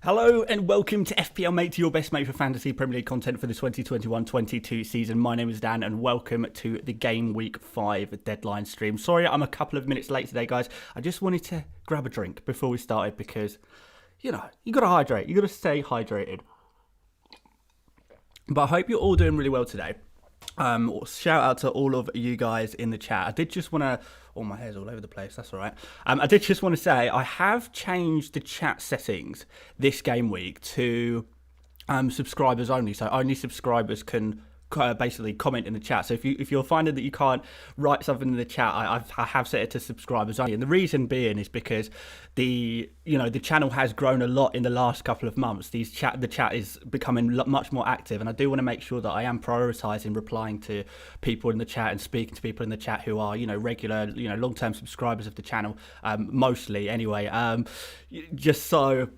Hello and welcome to FPL Mate, your best mate for fantasy Premier League content for the 2021-22 season. My name is Dan and welcome to the Gameweek 5 deadline stream. Sorry I'm a couple of minutes late today, guys. I just wanted to grab a drink before we started because, you know, you got to hydrate. You got to stay hydrated. But I hope you're all doing really well today. Shout out to all of you guys in the chat. I did just want to... Oh, my hair's all over the place. That's all right. I did just want to say I have changed the chat settings this game week to subscribers only. So only subscribers can basically comment in the chat. So if you're finding that you can't write something in the chat, I have set it to subscribers only. And the reason being is because the channel has grown a lot in the last couple of months. The chat is becoming much more active, and I do want to make sure that I am prioritizing replying to people in the chat and speaking to people in the chat who are regular long-term subscribers of the channel, mostly anyway. Just so.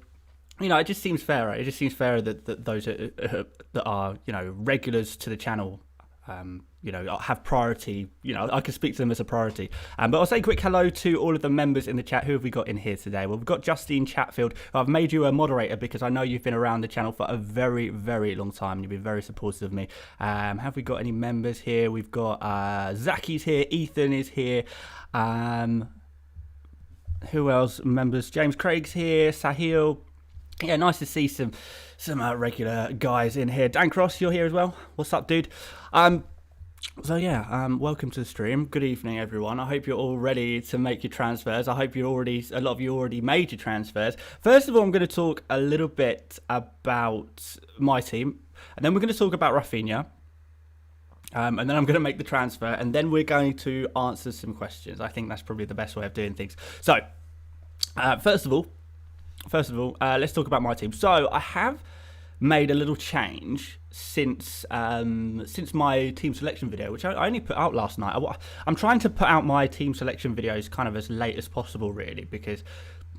It just seems fairer. It just seems fairer that those that are, regulars to the channel, have priority. I can speak to them as a priority. But I'll say a quick hello to all of the members in the chat. Who have we got in here today? Well, we've got Justine Chatfield. I've made you a moderator because I know you've been around the channel for a very, very long time. You've been very supportive of me. Have we got any members here? We've got Zaki's here. Ethan is here. Who else? Members? James Craig's here. Sahil. Yeah, nice to see some regular guys in here. Dan Cross, you're here as well. What's up, dude? Welcome to the stream. Good evening, everyone. I hope you're all ready to make your transfers. I hope a lot of you already made your transfers. First of all, I'm going to talk a little bit about my team, and then we're going to talk about Rafinha. And then I'm going to make the transfer, and then we're going to answer some questions. I think that's probably the best way of doing things. So, First of all, let's talk about my team. So I have made a little change since my team selection video, which I only put out last night. I'm trying to put out my team selection videos kind of as late as possible, really, because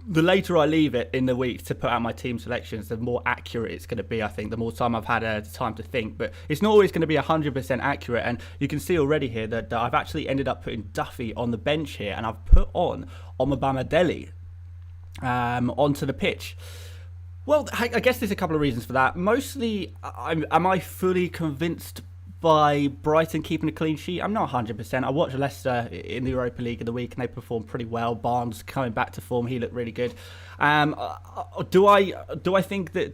the later I leave it in the week to put out my team selections, the more accurate it's going to be, I think, the more time I've had time to think. But it's not always going to be 100% accurate, and you can see already here that I've actually ended up putting Duffy on the bench here, and I've put on Omobamidele onto the pitch. Well, I guess there's a couple of reasons for that. Mostly, am I fully convinced by Brighton keeping a clean sheet? I'm not 100%. I watched Leicester in the Europa League of the week and they performed pretty well. Barnes coming back to form, he looked really good. Do I think that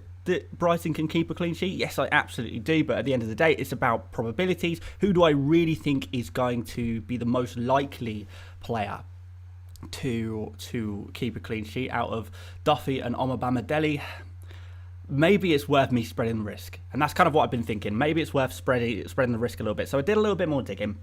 Brighton can keep a clean sheet? Yes, I absolutely do. But at the end of the day, it's about probabilities. Who do I really think is going to be the most likely player to keep a clean sheet out of Duffy and Omobamidele? Maybe it's worth me spreading the risk, and that's kind of what I've been thinking. Maybe it's worth spreading the risk a little bit. So I did a little bit more digging,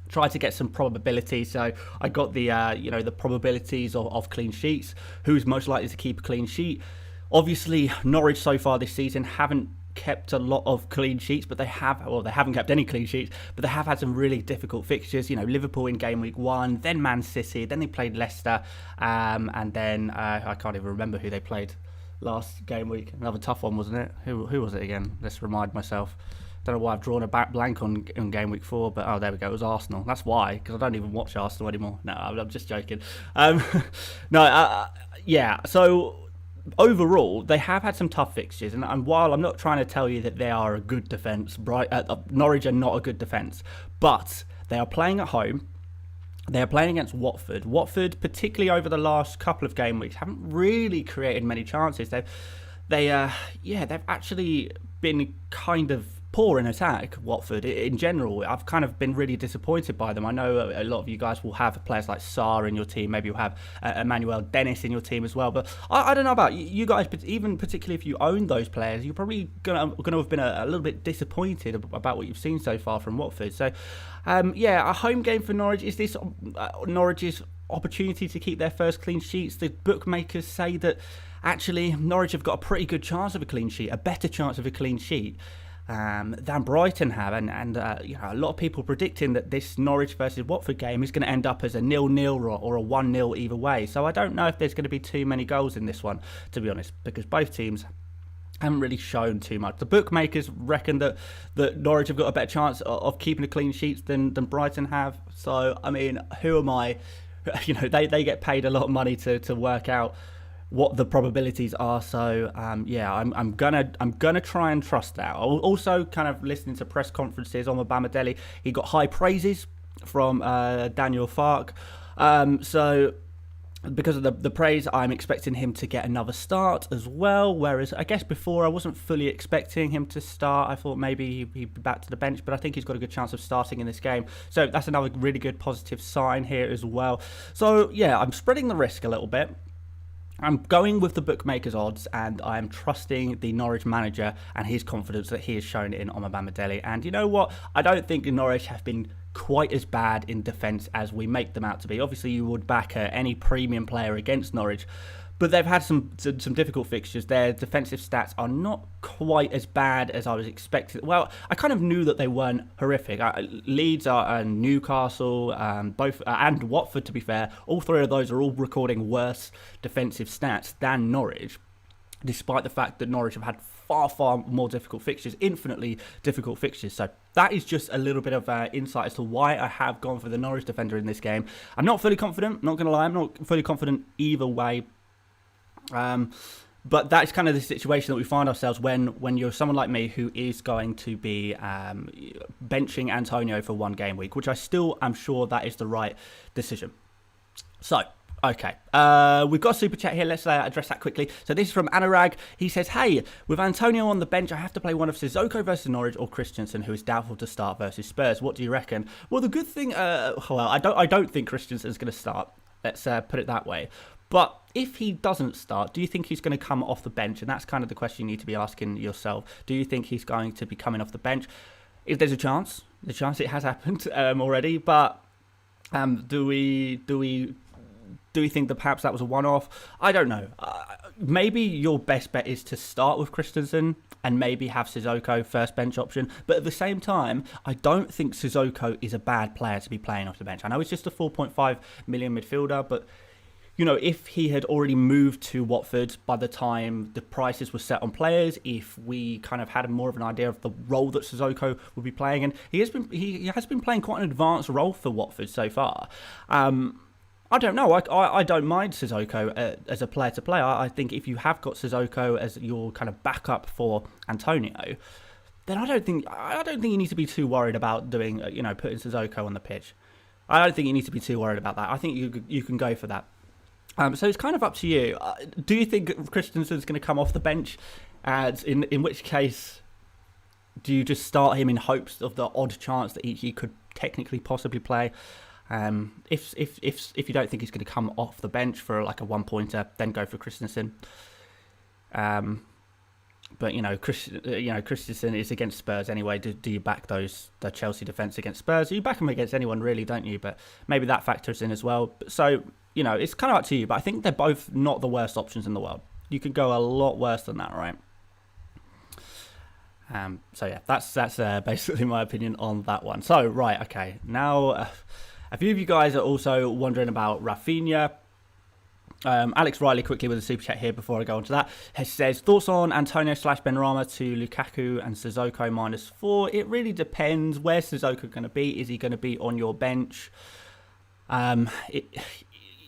tried to get some probability. So I got the the probabilities of clean sheets. Who's most likely to keep a clean sheet? Obviously, Norwich so far this season haven't kept a lot of clean sheets, but they haven't kept any clean sheets, but they have had some really difficult fixtures. Liverpool in game week 1, then Man City, then they played Leicester, and then I can't even remember who they played last game week. Another tough one, wasn't it? Who was it again? Let's remind myself. Don't know why I've drawn a blank on game week 4, but oh, there we go. It was Arsenal. That's why, because I don't even watch Arsenal anymore. No, I'm just joking. So overall, they have had some tough fixtures, and while I'm not trying to tell you that they are a good defence, Norwich are not a good defence, but they are playing at home. They are playing against Watford. Watford, particularly over the last couple of game weeks, haven't really created many chances. They've actually been kind of poor in attack, Watford. In general, I've kind of been really disappointed by them. I know a lot of you guys will have players like Sarr in your team. Maybe you'll have Emmanuel Dennis in your team as well. But I don't know about you guys, but even particularly if you own those players, you're probably going to have been a little bit disappointed about what you've seen so far from Watford. So, a home game for Norwich. Is this Norwich's opportunity to keep their first clean sheets? The bookmakers say that actually Norwich have got a pretty good chance of a clean sheet, a better chance of a clean sheet than Brighton have, and a lot of people predicting that this Norwich versus Watford game is going to end up as a 0-0 or a 1-0 either way. So I don't know if there's going to be too many goals in this one, to be honest, because both teams haven't really shown too much. The bookmakers reckon that Norwich have got a better chance of keeping a clean sheet than Brighton have. So I mean, who am I? They get paid a lot of money to work out what the probabilities are. So yeah, I'm gonna try and trust that. Also, kind of listening to press conferences on Bamadelli, he got high praises from Daniel Farke. So because of the praise, I'm expecting him to get another start as well. Whereas I guess before I wasn't fully expecting him to start. I thought maybe he'd be back to the bench, but I think he's got a good chance of starting in this game. So that's another really good positive sign here as well. So yeah, I'm spreading the risk a little bit. I'm going with the bookmakers odds, and I am trusting the Norwich manager and his confidence that he has shown in Bamadelli. And you know what? I don't think Norwich have been quite as bad in defence as we make them out to be. Obviously, you would back any premium player against Norwich, but they've had some difficult fixtures. Their defensive stats are not quite as bad as I was expecting. Well, I kind of knew that they weren't horrific. Leeds are Newcastle, both and Watford, to be fair. All three of those are all recording worse defensive stats than Norwich, despite the fact that Norwich have had far more difficult fixtures, infinitely difficult fixtures. So that is just a little bit of insight as to why I have gone for the Norwich defender in this game. I'm not fully confident, not going to lie. I'm not fully confident either way. But that's kind of the situation that we find ourselves when you're someone like me who is going to be benching Antonio for one game week, which I still am sure that is the right decision. So, okay, we've got a super chat here. Let's address that quickly. So this is from Anurag. He says, hey, with Antonio on the bench, I have to play one of Sissoko versus Norwich or Christensen, who is doubtful to start versus Spurs. What do you reckon? Well, the good thing, I don't think Christensen's going to start. Let's put it that way. But if he doesn't start, do you think he's going to come off the bench? And that's kind of the question you need to be asking yourself. Do you think he's going to be coming off the bench? If there's a chance it has happened already. But do we think that perhaps that was a one-off? I don't know. Maybe your best bet is to start with Christensen and maybe have Sissoko first bench option. But at the same time, I don't think Sissoko is a bad player to be playing off the bench. I know it's just a 4.5 million midfielder, but you know, if he had already moved to Watford by the time the prices were set on players, if we kind of had more of an idea of the role that Sissoko would be playing, and he has been playing quite an advanced role for Watford so far. I don't know. I don't mind Sissoko as a player to play. I think if you have got Sissoko as your kind of backup for Antonio, then I don't think you need to be too worried about doing putting Sissoko on the pitch. I don't think you need to be too worried about that. I think you can go for that. So it's kind of up to you. Do you think Christensen's going to come off the bench? In which case, do you just start him in hopes of the odd chance that he could technically possibly play? If you don't think he's going to come off the bench for like a one-pointer, then go for Christensen. But Christensen is against Spurs anyway. Do you back the Chelsea defence against Spurs? You back them against anyone really, don't you? But maybe that factors in as well. So it's kind of up to you. But I think they're both not the worst options in the world. You could go a lot worse than that, right? So yeah, that's basically my opinion on that one. So right, okay. Now, a few of you guys are also wondering about Rafinha. Alex Riley quickly with a super chat here before I go on to that. He says, thoughts on Antonio / Benrahma to Lukaku and Sissoko -4. It really depends. Where's Sissoko going to be? Is he going to be on your bench?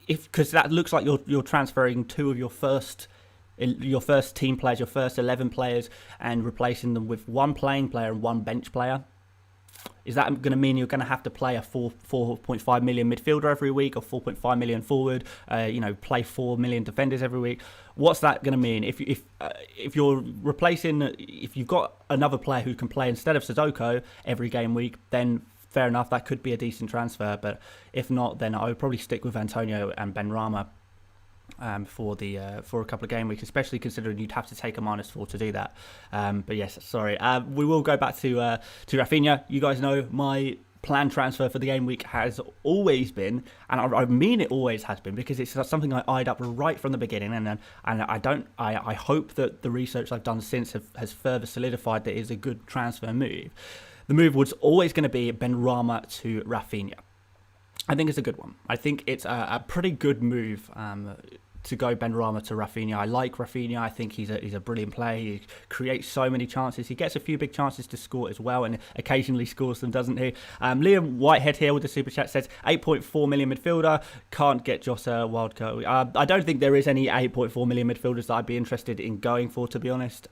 Because that looks like you're transferring two of your first team players, your first 11 players, and replacing them with one playing player and one bench player. Is that going to mean you're going to have to play a 4.5 million midfielder every week, or 4.5 million forward? Play 4 million defenders every week. What's that going to mean? If you're replacing, if you've got another player who can play instead of Sissoko every game week, then fair enough, that could be a decent transfer. But if not, then I would probably stick with Antonio and Benrahma for a couple of game weeks, especially considering you'd have to take a -4 to do that. But yes, sorry. We will go back to Rafinha. You guys know my planned transfer for the game week has always been, and I mean it always has been, because it's something I eyed up right from the beginning, and I hope that the research I've done since has further solidified that it is a good transfer move. The move was always going to be Benrahma to Rafinha. I think it's a good one. I think it's a pretty good move to go Benrahma to Rafinha. I like Rafinha. I think he's a brilliant player. He creates so many chances. He gets a few big chances to score as well, and occasionally scores them, doesn't he? Liam Whitehead here with the super chat says 8.4 million midfielder. Can't get Jota wildcard. I don't think there is any 8.4 million midfielders that I'd be interested in going for, to be honest.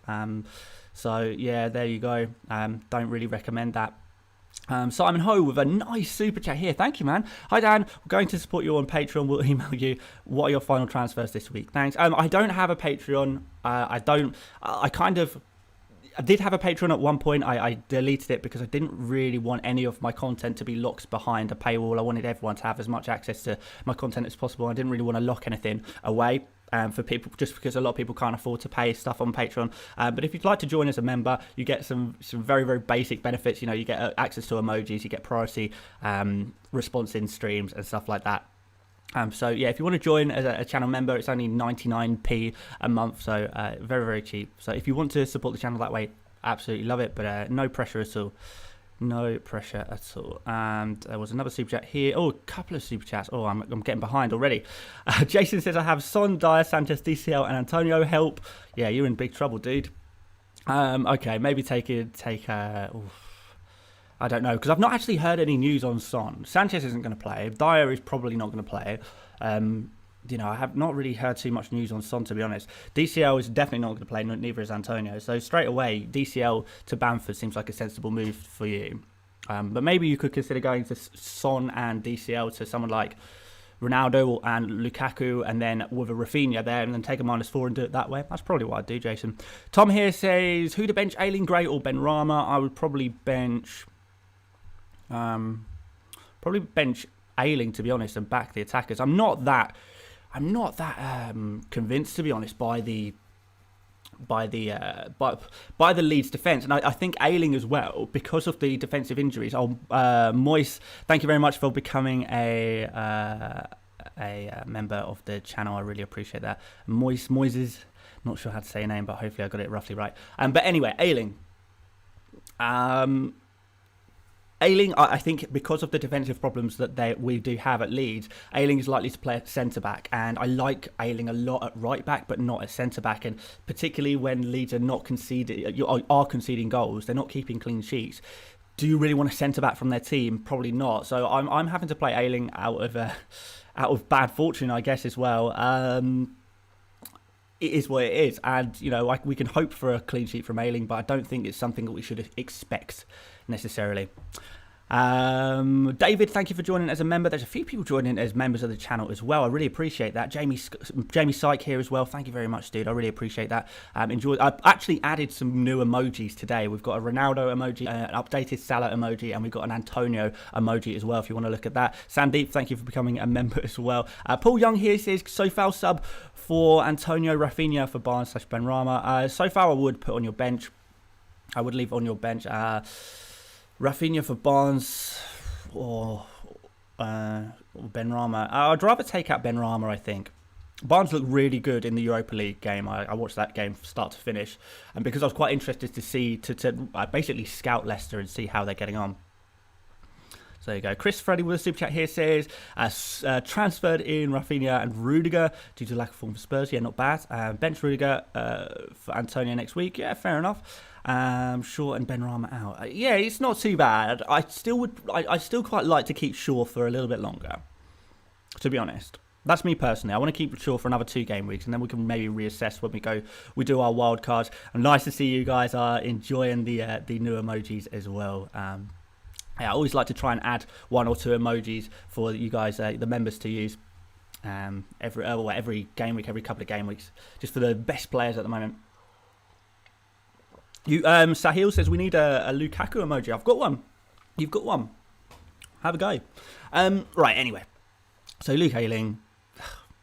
So yeah, there you go. Don't really recommend that. Simon Ho with a nice super chat here. Thank you, man. Hi, Dan. We're going to support you on Patreon. We'll email you. What are your final transfers this week? Thanks. I don't have a Patreon. I did have a Patreon at one point. I deleted it because I didn't really want any of my content to be locked behind a paywall. I wanted everyone to have as much access to my content as possible. I didn't really want to lock anything away. For people, just because a lot of people can't afford to pay stuff on Patreon. But if you'd like to join as a member, you get some very, very basic benefits. You know, you get access to emojis, you get priority response in streams and stuff like that. So yeah, if you want to join as a channel member, it's only 99p a month, so very, very cheap. So if you want to support the channel that way, absolutely love it, but no pressure at all. No pressure at all. And there was another super chat here. Oh, a couple of super chats. Oh, I'm getting behind already. Jason says, I have Son, Dyer, Sanchez, DCL, and Antonio. Help. Yeah, you're in big trouble, dude. Okay, maybe take I don't know, because I've not actually heard any news on Son. Sanchez isn't going to play. Dyer is probably not going to play. I have not really heard too much news on Son, to be honest. DCL is definitely not going to play, neither is Antonio. So straight away, DCL to Bamford seems like a sensible move for you. But maybe you could consider going to Son and DCL to someone like Ronaldo and Lukaku, and then with a Rafinha there, and then take a -4 and do it that way. That's probably what I'd do, Jason. Tom here says, who to bench, Ayling, Gray or Benrahma? I would probably bench... Ayling, to be honest, and back the attackers. I'm not that convinced, to be honest, by the Leeds defence, and I think Ayling as well, because of the defensive injuries. Moise, thank you very much for becoming a member of the channel. I really appreciate that. Moises, not sure how to say your name, but hopefully I got it roughly right. But anyway, Ayling. Ayling, I think, because of the defensive problems that we do have at Leeds, Ayling is likely to play at centre-back, and I like Ayling a lot at right-back, but not at centre-back, and particularly when Leeds are conceding goals, they're not keeping clean sheets. Do you really want a centre-back from their team? Probably not. So I'm having to play Ayling out of bad fortune, I guess, as well. It is what it is, and we can hope for a clean sheet from Ayling, but I don't think it's something that we should expect necessarily. David, thank you for joining as a member. There's a few people joining as members of the channel as well. I really appreciate that. Jamie Syke here as well. Thank you very much, dude. I really appreciate that. I've actually added some new emojis today. We've got a Ronaldo emoji, an updated Salah emoji, and we've got an Antonio emoji as well, if you want to look at that. Sandeep, thank you for becoming a member as well. Paul Young here says, so foul sub for Antonio, Rafinha for Barnes / Benrahma. So far I would put on your bench. I would leave on your bench. Rafinha for Barnes or Benrahma. I'd rather take out Benrahma, I think. Barnes looked really good in the Europa League game. I watched that game start to finish, and because I was quite interested to see, to basically scout Leicester and see how they're getting on. So there you go. Chris Freddy with a super chat here says, transferred in Rafinha and Rudiger due to lack of form for Spurs. Yeah, not bad. Bench Rudiger for Antonio next week. Yeah, fair enough. Shaw and Benrahma out. Yeah, it's not too bad. I still quite like to keep Shaw for a little bit longer, to be honest. That's me personally. I want to keep Shaw for another 2 game weeks, and then we can maybe reassess when we do our wild cards. And nice to see you guys are enjoying the new emojis as well. I always like to try and add 1 or 2 emojis for you guys, the members, to use every game week, every couple of game weeks, just for the best players at the moment. Sahil says we need a Lukaku emoji. I've got one. You've got one. Have a go. Right, anyway. So Luke Ayling,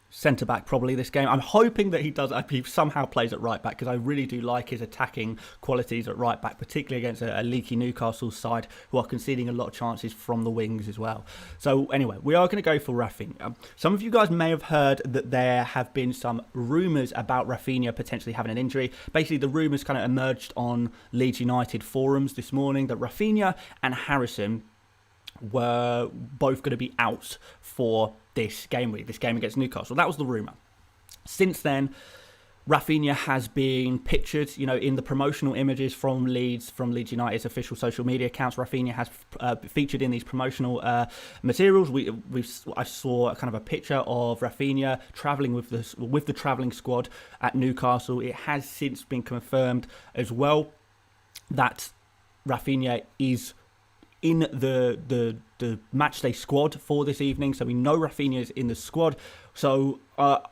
centre-back probably this game. I'm hoping that he somehow plays at right-back, because I really do like his attacking qualities at right-back, particularly against a leaky Newcastle side who are conceding a lot of chances from the wings as well. So anyway, we are going to go for Rafinha. Some of you guys may have heard that there have been some rumours about Rafinha potentially having an injury. Basically, the rumours kind of emerged on Leeds United forums this morning that Rafinha and Harrison were both going to be out for this game week, this game against Newcastle. That was the rumour. Since then, Rafinha has been pictured, in the promotional images from Leeds United's official social media accounts. Rafinha has featured in these promotional materials. I saw kind of a picture of Rafinha travelling with the travelling squad at Newcastle. It has since been confirmed as well that Rafinha is in the matchday squad for this evening, so we know Rafinha is in the squad. So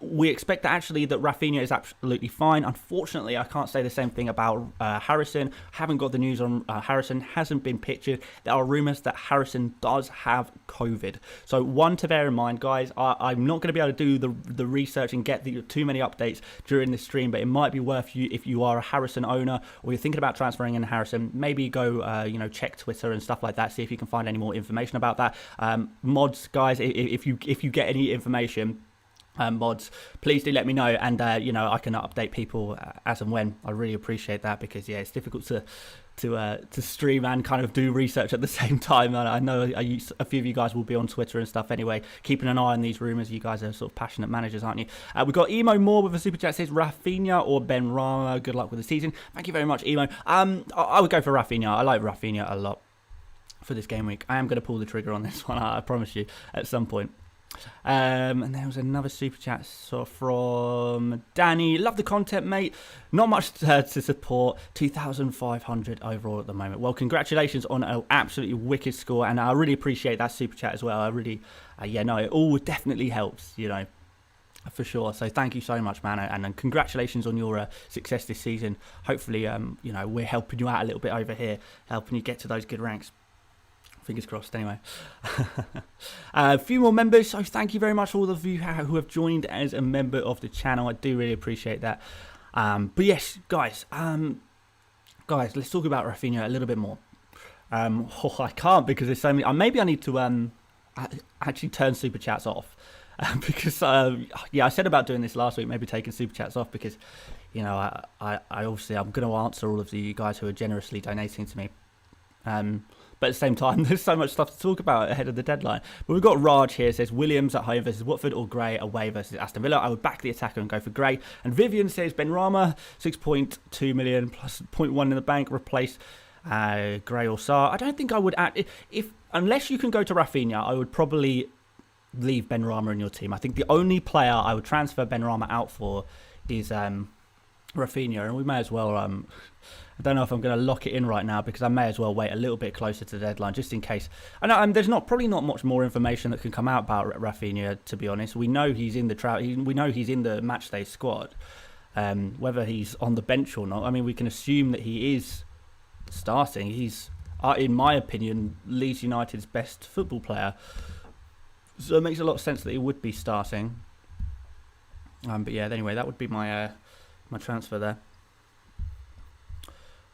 we expect that Rafinha is absolutely fine. Unfortunately, I can't say the same thing about Harrison. Haven't got the news on Harrison. Hasn't been pictured. There are rumours that Harrison does have COVID. So one to bear in mind, guys. I'm not going to be able to do the research and get too many updates during this stream, but it might be worth you, if you are a Harrison owner or you're thinking about transferring in Harrison, maybe go check Twitter and stuff like that, see if you can find any more information about that. Mods, guys, if you get any information, mods, please do let me know, and I can update people as and when. I really appreciate that, because it's difficult to stream and kind of do research at the same time. And I know a few of you guys will be on Twitter and stuff anyway, keeping an eye on these rumours. You guys are sort of passionate managers, aren't you? We've got Emo Moore with a super chat, says Rafinha or Benrahma. Good luck with the season. Thank you very much, Emo. I would go for Rafinha. I like Rafinha a lot for this game week. I am going to pull the trigger on this one, I promise you, at some point. And there was another super chat from Danny. Love the content, mate. Not much to support. 2,500 overall at the moment. Well, congratulations on an absolutely wicked score, and I really appreciate that super chat as well. I really, it all definitely helps, for sure. So thank you so much, man, and congratulations on your success this season. Hopefully, we're helping you out a little bit over here, helping you get to those good ranks. Fingers crossed, anyway. A few more members, so thank you very much all of you who have joined as a member of the channel. I do really appreciate that. But yes, guys, let's talk about Rafinha a little bit more. I can't, because there's so many. Maybe I need to actually turn super chats off, because I said about doing this last week, maybe taking super chats off, because I obviously I'm going to answer all of you guys who are generously donating to me. But at the same time, there's so much stuff to talk about ahead of the deadline. But we've got Raj here, says Williams at home versus Watford or Gray away versus Aston Villa. I would back the attacker and go for Gray. And Vivian says Benrahma, 6.2 million plus 0.1 in the bank, replace Gray or Sarr. I don't think I would add, unless you can go to Rafinha, I would probably leave Benrahma in your team. I think the only player I would transfer Benrahma out for is Rafinha, and we may as well. I don't know if I'm going to lock it in right now, because I may as well wait a little bit closer to the deadline, just in case. I know there's probably not much more information that can come out about Rafinha, to be honest. We know he's in we know he's in the matchday squad. Whether he's on the bench or not, I mean, we can assume that he is starting. He's, in my opinion, Leeds United's best football player. So it makes a lot of sense that he would be starting. But yeah, anyway, that would be my my transfer there.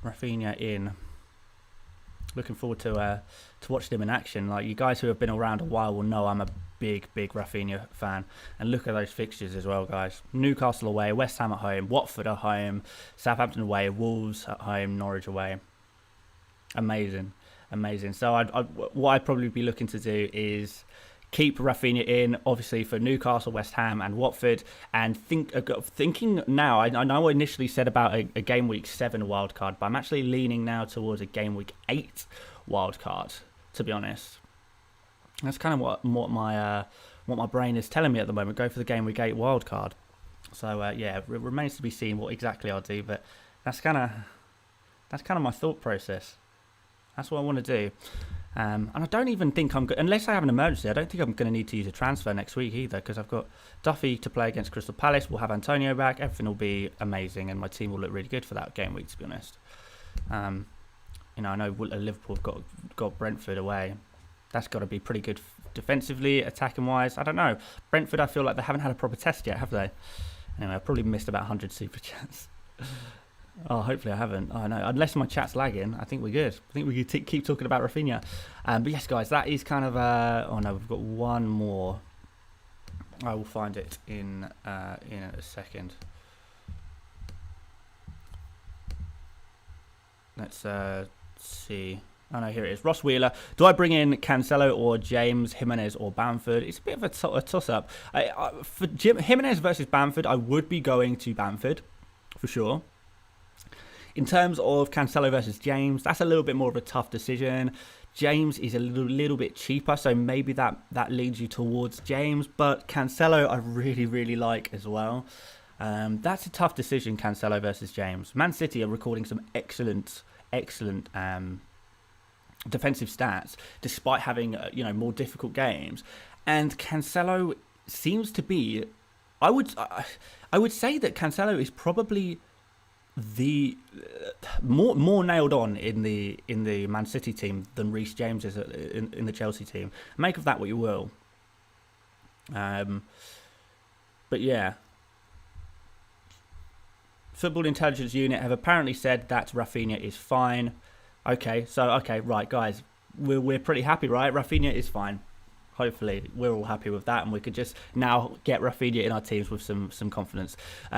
Rafinha in. Looking forward to watching him in action. Like, you guys who have been around a while will know I'm a big Rafinha fan. And look at those fixtures as well, guys. Newcastle away, West Ham at home, Watford at home, Southampton away, Wolves at home, Norwich away. Amazing. So what I'd probably be looking to do is keep Rafinha in, obviously, for Newcastle, West Ham and Watford. And thinking now, I know I initially said about a Game Week 7 wildcard, but I'm actually leaning now towards a Game Week 8 wildcard, to be honest. That's kind of what my brain is telling me at the moment. Go for the Game Week 8 wildcard. So, it remains to be seen what exactly I'll do, but that's kind of my thought process. That's what I want to do. And I don't even think unless I have an emergency, I don't think I'm going to need to use a transfer next week either, because I've got Duffy to play against Crystal Palace. We'll have Antonio back. Everything will be amazing, and my team will look really good for that game week, to be honest. I know Liverpool have got Brentford away. That's got to be pretty good defensively, attacking-wise. I don't know. Brentford, I feel like they haven't had a proper test yet, have they? Anyway, I've probably missed about 100 super chats. Oh, hopefully I haven't. Oh, no. Unless my chat's lagging, I think we're good. I think we could keep talking about Rafinha. But yes, guys, that is kind of oh, no, we've got one more. I will find it in a second. Let's see. Oh no, here it is. Ross Wheeler. Do I bring in Cancelo or James, Jimenez or Bamford? It's a bit of a toss-up. For Jimenez versus Bamford, I would be going to Bamford, for sure. In terms of Cancelo versus James, that's a little bit more of a tough decision. James is a little bit cheaper, so maybe that leads you towards James. But Cancelo, I really, really like as well. That's a tough decision, Cancelo versus James. Man City are recording some excellent defensive stats, despite having more difficult games. And Cancelo seems to be, I would say that Cancelo is probably the more nailed on in the Man City team than Reece James is in the Chelsea team. Make of that what you will. But yeah. Football Intelligence Unit have apparently said that Rafinha is fine. Okay, right, guys. We're pretty happy, right? Rafinha is fine. Hopefully, we're all happy with that, and we could just now get Rafinha in our teams with some confidence.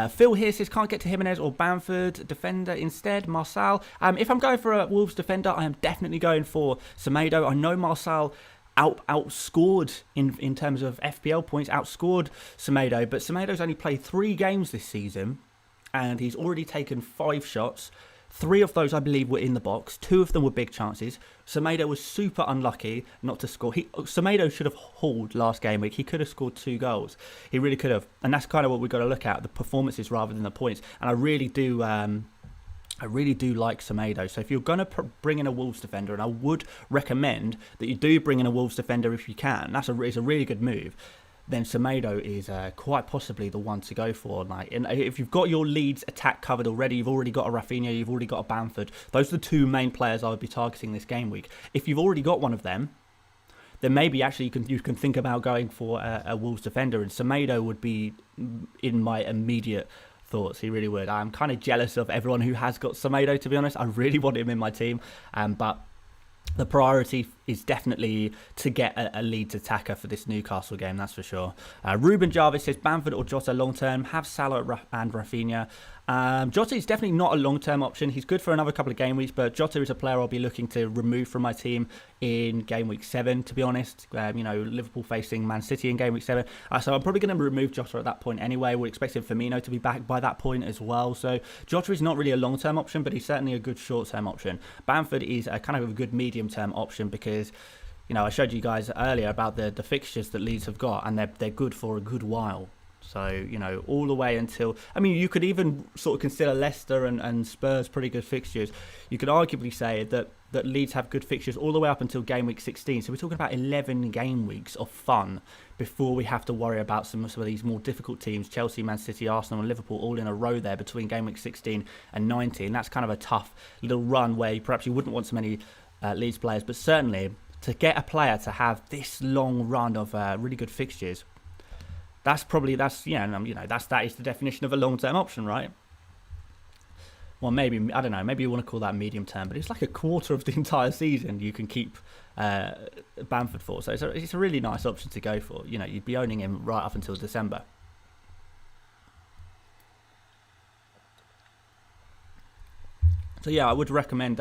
Phil here says, can't get to Jimenez or Bamford. Defender instead, Marçal. If I'm going for a Wolves defender, I am definitely going for Semedo. I know Marçal outscored in terms of FPL points, outscored Semedo, but Semedo's only played 3 games this season, and he's already taken 5 shots. 3 of those, I believe, were in the box. 2 of them were big chances. Semedo was super unlucky not to score. Semedo should have hauled last game week. He could have scored 2 goals. He really could have. And that's kind of what we've got to look at, the performances rather than the points. And I really do like Semedo. So if you're going to bring in a Wolves defender, and I would recommend that you do bring in a Wolves defender if you can. It's a really good move. Then Semedo is quite possibly the one to go for. And if you've got your Leeds attack covered already, you've already got a Rafinha, you've already got a Bamford. Those are the 2 main players I would be targeting this game week. If you've already got one of them, then maybe actually you can think about going for a Wolves defender. And Semedo would be in my immediate thoughts. He really would. I'm kind of jealous of everyone who has got Semedo, to be honest. I really want him in my team, but the priority is definitely to get a Leeds attacker for this Newcastle game, that's for sure. Ruben Jarvis says, Bamford or Jota long-term, have Salah and Rafinha. Jota is definitely not a long-term option. He's good for another couple of game weeks, but Jota is a player I'll be looking to remove from my team in game week 7, to be honest. Liverpool facing Man City in game week 7. So I'm probably going to remove Jota at that point anyway. We're expecting Firmino to be back by that point as well. So Jota is not really a long-term option, but he's certainly a good short-term option. Bamford is a kind of a good medium-term option because I showed you guys earlier about the fixtures that Leeds have got, and they're good for a good while. So, all the way until... you could even sort of consider Leicester and Spurs pretty good fixtures. You could arguably say that Leeds have good fixtures all the way up until game week 16. So we're talking about 11 game weeks of fun before we have to worry about some of these more difficult teams, Chelsea, Man City, Arsenal and Liverpool, all in a row there between game week 16 and 19. That's kind of a tough little run where perhaps you wouldn't want so many Leeds players, but certainly to get a player to have this long run of really good fixtures, that is the definition of a long-term option, right? Well, maybe, I don't know, maybe you want to call that medium-term, but it's like a quarter of the entire season you can keep Bamford for. So it's a really nice option to go for. You'd be owning him right up until December. So yeah, I would recommend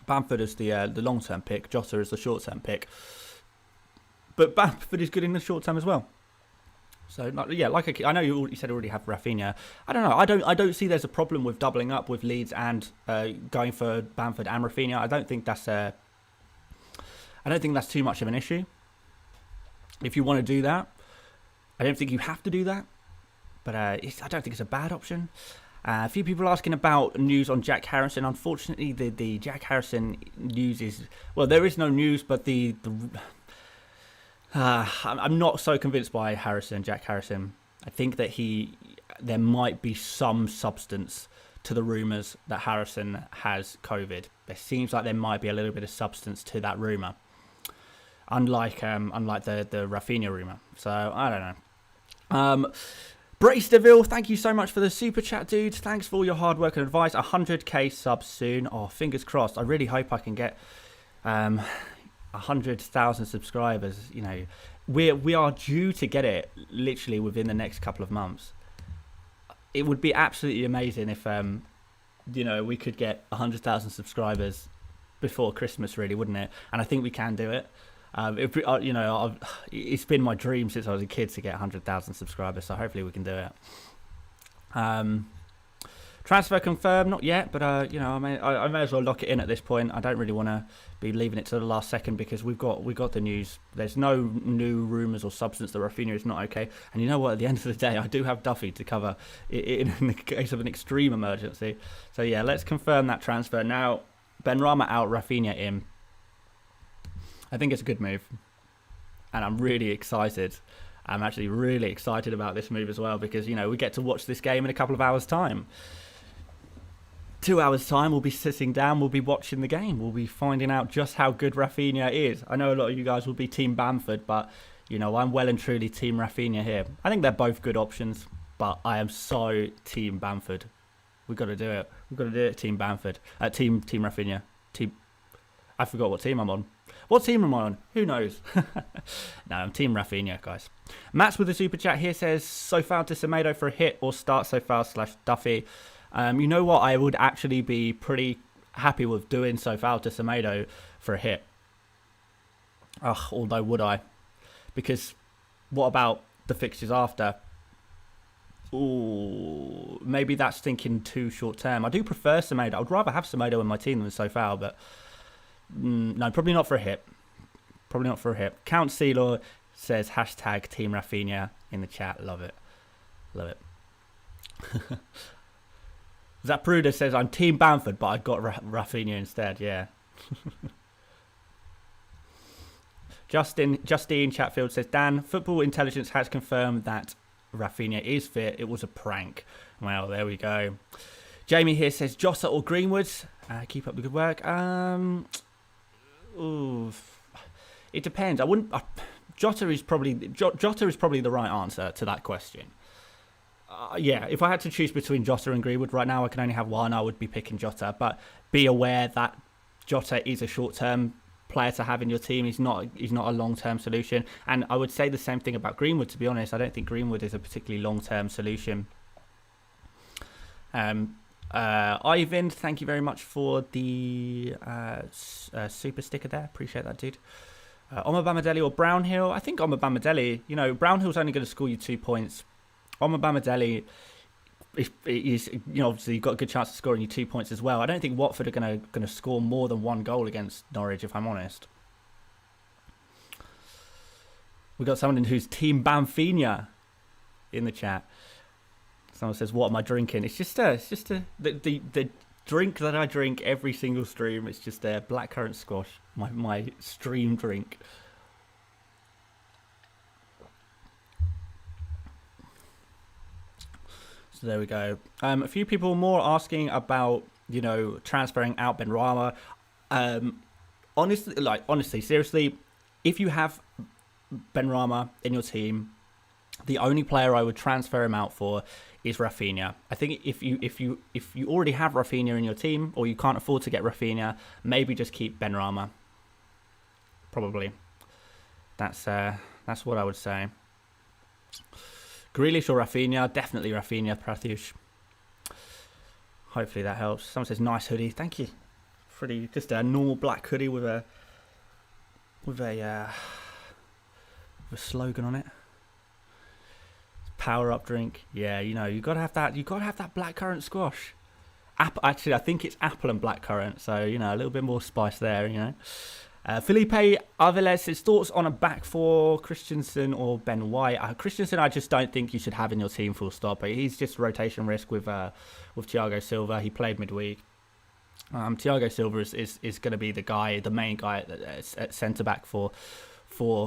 Bamford as the long-term pick, Jota as the short-term pick. But Bamford is good in the short term as well. So yeah, I know you said already have Rafinha. I don't know. I don't see there's a problem with doubling up with Leeds and going for Bamford and Rafinha. I don't think that's too much of an issue. If you want to do that, I don't think you have to do that. But I don't think it's a bad option. A few people asking about news on Jack Harrison. Unfortunately, the Jack Harrison news is... Well, there is no news, but I'm not so convinced by Jack Harrison. I think that there might be some substance to the rumours that Harrison has COVID. There seems like there might be a little bit of substance to that rumour. Unlike the Rafinha rumour. So, I don't know. Brace DeVille, thank you so much for the super chat, dude. Thanks for all your hard work and advice. 100k subs soon. Oh, fingers crossed. I really hope I can get 100,000 subscribers. We are due to get it literally within the next couple of months. It would be absolutely amazing if we could get 100,000 subscribers before Christmas, really, wouldn't it? And I think we can do it. It's been my dream since I was a kid to get 100,000 subscribers, so hopefully we can do it. Transfer confirmed, not yet, but I may as well lock it in at this point. I don't really want to be leaving it to the last second because we got the news. There's no new rumours or substance that Rafinha is not okay. And you know what? At the end of the day, I do have Duffy to cover in the case of an extreme emergency. So yeah, let's confirm that transfer now. Benrahma out, Rafinha in. I think it's a good move, and I'm really excited. I'm actually really excited about this move as well because we get to watch this game in a couple of hours' time. 2 hours' time, we'll be sitting down, we'll be watching the game, we'll be finding out just how good Rafinha is. I know a lot of you guys will be Team Bamford, but I'm well and truly Team Rafinha here. I think they're both good options, but I am so Team Bamford. We've got to do it. We've got to do it, Team Bamford. Team Rafinha. I forgot what team I'm on. What team am I on? Who knows? No, I'm Team Rafinha, guys. Matt's with a super chat here says, Sofao to Semedo for a hit or start Sofao/Duffy. You know what? I would actually be pretty happy with doing Sofao to Semedo for a hit. Although would I? Because what about the fixtures after? Ooh, maybe that's thinking too short term. I do prefer Semedo. I would rather have Semedo in my team than Sofao, but no, probably not for a hit. Probably not for a hit. Count Seelor says hashtag Team Rafinha in the chat. Love it. Love it. Zapruder says, I'm Team Bamford, but I got Rafinha instead. Yeah. Justine Chatfield says, Dan, Football Intelligence has confirmed that Rafinha is fit. It was a prank. Well, there we go. Jamie here says, Jota or Greenwood. Keep up the good work. It depends. Jota is probably the right answer to that question. Yeah, if I had to choose between Jota and Greenwood right now, I can only have one. I would be picking Jota, but be aware that Jota is a short-term player to have in your team. He's not a long-term solution, and I would say the same thing about Greenwood. To be honest, I don't think Greenwood is a particularly long-term solution. Ivan, thank you very much for the super sticker there. Appreciate that, dude. Omar-Bamadeli or Brownhill? I think Omar-Bamadeli. Brownhill's only going to score you 2 points. Omar-Bamadeli is obviously you've got a good chance of scoring you 2 points as well. I don't think Watford are going to score more than one goal against Norwich, if I'm honest. We've got someone who's Team Bamfina in the chat. Someone says, "What am I drinking?" It's just the drink that I drink every single stream. It's just a blackcurrant squash, my stream drink. So there we go. A few people more asking about transferring out Benrahma. Honestly, seriously, if you have Benrahma in your team, the only player I would transfer him out for is Rafinha. I think if you already have Rafinha in your team, or you can't afford to get Rafinha, maybe just keep Benrahma. Probably. That's what I would say. Grealish or Rafinha? Definitely Rafinha, Pratyush. Hopefully that helps. Someone says nice hoodie. Thank you. Just a normal black hoodie with a slogan on it. Power up drink. Yeah, you gotta have that. You gotta have that blackcurrant squash. Actually, I think it's apple and blackcurrant. So a little bit more spice there. Felipe Aviles says thoughts on a back four, Christensen or Ben White. Christensen, I just don't think you should have in your team. Full stop. But he's just rotation risk with Thiago Silva. He played midweek. Thiago Silva is going to be the main guy at centre back for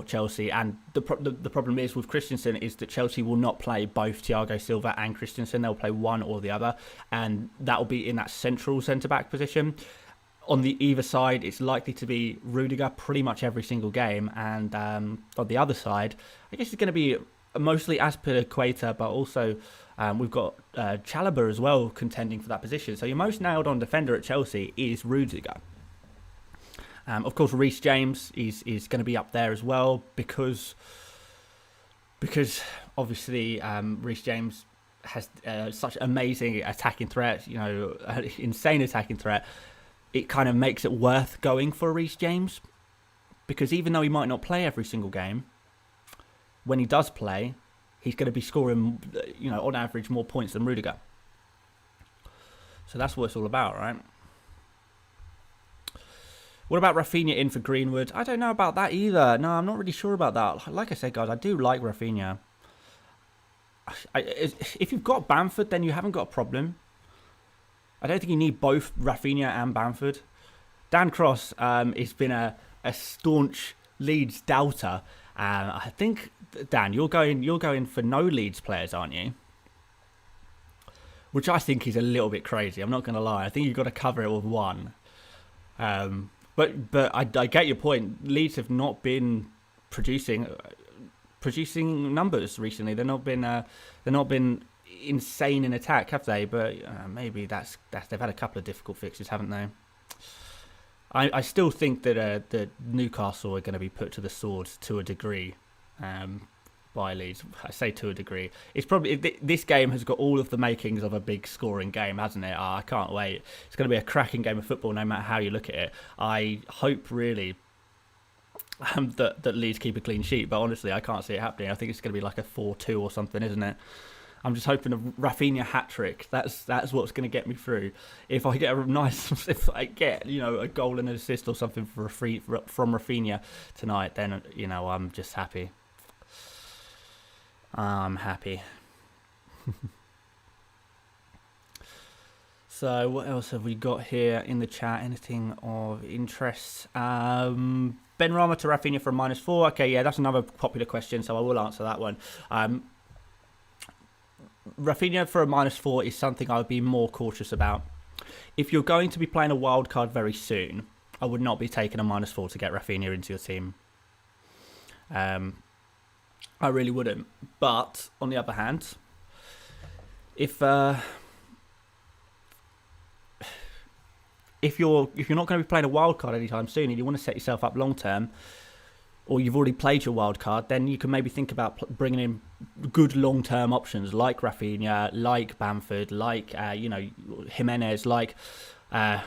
Chelsea, and the problem is with Christensen is that Chelsea will not play both Thiago Silva and Christensen. They'll play one or the other, and that will be in that central centre back position. On the either side, it's likely to be Rudiger pretty much every single game, and on the other side, I guess it's going to be mostly Azpilicueta, but also we've got Chalobah as well contending for that position. So your most nailed on defender at Chelsea is Rudiger. Of course, Reece James is going to be up there as well because obviously Reece James has such amazing attacking threat, insane attacking threat. it kind of makes it worth going for Reece James, because even though he might not play every single game, when he does play, he's going to be scoring, on average more points than Rudiger. So that's what it's all about, right? What about Rafinha in for Greenwood? I don't know about that either. No, I'm not really sure about that. Like I said, guys, I do like Rafinha. If you've got Bamford, then you haven't got a problem. I don't think you need both Rafinha and Bamford. Dan Cross has been a staunch Leeds doubter. I think, Dan, you're going for no Leeds players, aren't you? Which I think is a little bit crazy. I'm not going to lie. I think you've got to cover it with one. But I get your point. Leeds have not been producing numbers recently. They're not been insane in attack, have they? But maybe that's they've had a couple of difficult fixes, haven't they? I still think that Newcastle are going to be put to the sword to a degree by Leeds. I say to a degree. It's probably this game has got all of the makings of a big scoring game, hasn't it? I can't wait. It's going to be a cracking game of football, no matter how you look at it. I hope really that Leeds keep a clean sheet, but honestly, I can't see it happening. I think it's going to be like a 4-2 or something, isn't it? I'm just hoping a Rafinha hat trick. That's what's going to get me through. If I get if I get a goal and an assist or something from Rafinha tonight, then I'm just happy. I'm happy. So what else have we got here in the chat? Anything of interest? Ben Rama to Rafinha for a -4. Okay, yeah, that's another popular question, so I will answer that one. Rafinha for a -4 is something I would be more cautious about. If you're going to be playing a wild card very soon, I would not be taking a -4 to get Rafinha into your team. I really wouldn't. But on the other hand, if you're not going to be playing a wild card anytime soon and you want to set yourself up long term, or you've already played your wild card, then you can maybe think about bringing in good long-term options like Rafinha, like Bamford, like Jimenez, like a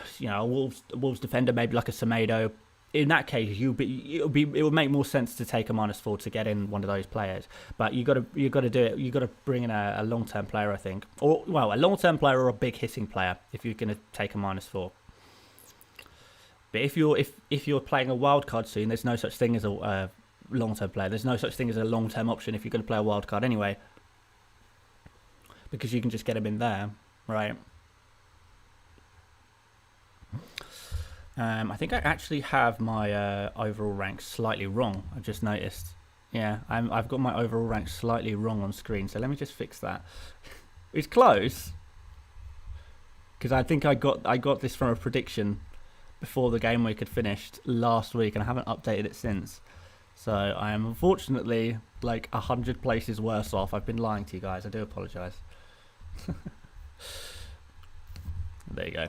Wolves defender, maybe like a Semedo. In that case, it would make more sense to take a -4 to get in one of those players. But you got to do it. You got to bring in a long-term player, I think, or a long-term player or a big hitting player if you're going to take a -4. But if you're playing a wild card soon, there's no such thing as a long-term player. There's no such thing as a long-term option if you're going to play a wild card anyway, because you can just get him in there, right? I think I actually have my overall rank slightly wrong. I've just noticed. Yeah, I've got my overall rank slightly wrong on screen. So let me just fix that. It's close, because I think I got this from a prediction before the game week had finished last week, and I haven't updated it since. So I am unfortunately like 100 places worse off. I've been lying to you guys. I do apologise. There you go.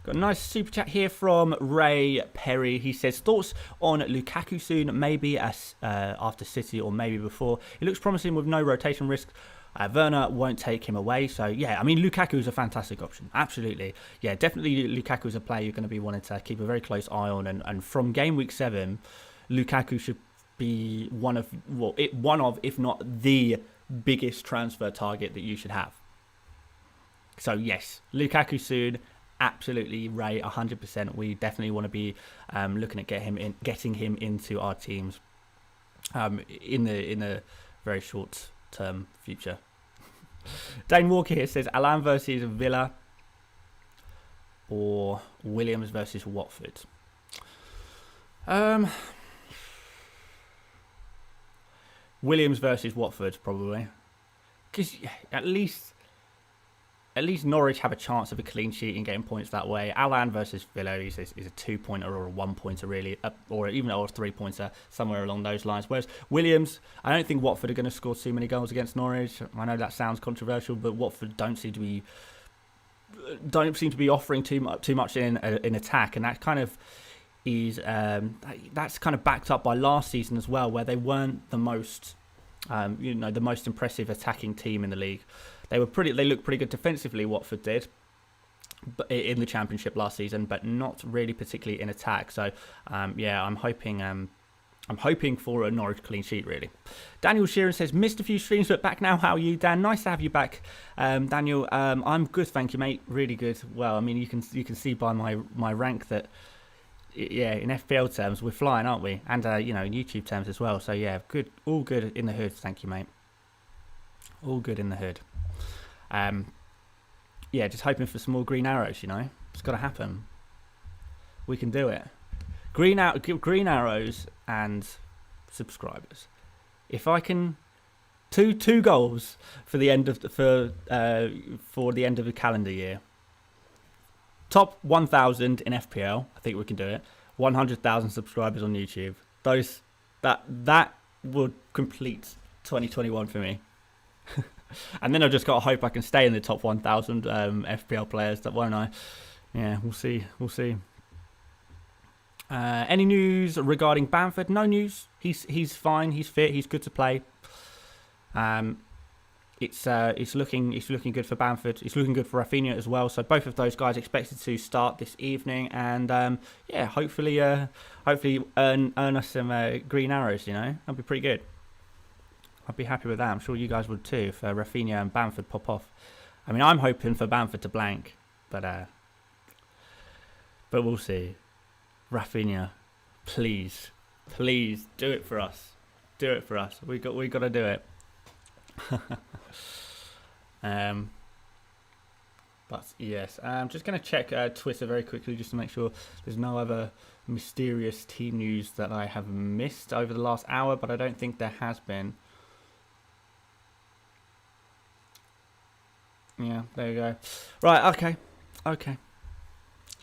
Got a nice super chat here from Ray Perry. He says, thoughts on Lukaku soon, maybe after City or maybe before. It looks promising with no rotation risk. Werner won't take him away. So, yeah, I mean, Lukaku is a fantastic option. Absolutely. Yeah, definitely Lukaku is a player you're going to be wanting to keep a very close eye on. And from game week 7, Lukaku should be one of, if not the biggest transfer target that you should have. So, yes, Lukaku soon. Absolutely, Ray, 100%. We definitely want to be looking at getting him into our teams in the very short term future. Dane Walker here says Alan versus Villa or Williams versus Watford. Williams versus Watford probably, because at least Norwich have a chance of a clean sheet and getting points that way. Alan versus Villa is a 2-pointer or a 1-pointer really, or even a 3-pointer, somewhere along those lines. Whereas Williams, I don't think Watford are going to score too many goals against Norwich. I know that sounds controversial, but Watford don't seem to be offering too much in attack, and that kind of is that's kind of backed up by last season as well, where they weren't the most the most impressive attacking team in the league. They looked pretty good defensively, Watford did. in the Championship last season, but not really particularly in attack. So yeah, I'm hoping for a Norwich clean sheet, really. Daniel Sheeran says, missed a few streams, but back now. How are you, Dan? Nice to have you back, Daniel. I'm good, thank you, mate. Really good. Well, I mean, you can see by my rank that, yeah, in FPL terms, we're flying, aren't we? And, in YouTube terms as well. So, yeah, good. All good in the hood. Thank you, mate. All good in the hood. Yeah, just hoping for some more green arrows, It's got to happen. We can do it. Green arrows and subscribers. If I can, two goals for the end of the end of the calendar year. Top 1,000 in FPL. I think we can do it. 100,000 subscribers on YouTube. That would complete 2021 for me. And then I've just got to hope I can stay in the top 1,000 FPL players. That won't I? Yeah, we'll see. Any news regarding Bamford? No news. He's fine. He's fit. He's good to play. It's looking good for Bamford. It's looking good for Rafinha as well. So both of those guys expected to start this evening, and yeah, hopefully earn us some green arrows. That'd be pretty good. I'd be happy with that. I'm sure you guys would too if Rafinha and Bamford pop off. I mean, I'm hoping for Bamford to blank, but we'll see. Rafinha, please do it for us. Do it for us. We got to do it. But yes, I'm just going to check Twitter very quickly just to make sure there's no other mysterious team news that I have missed over the last hour, but I don't think there has been. Yeah, there you go. Right, okay.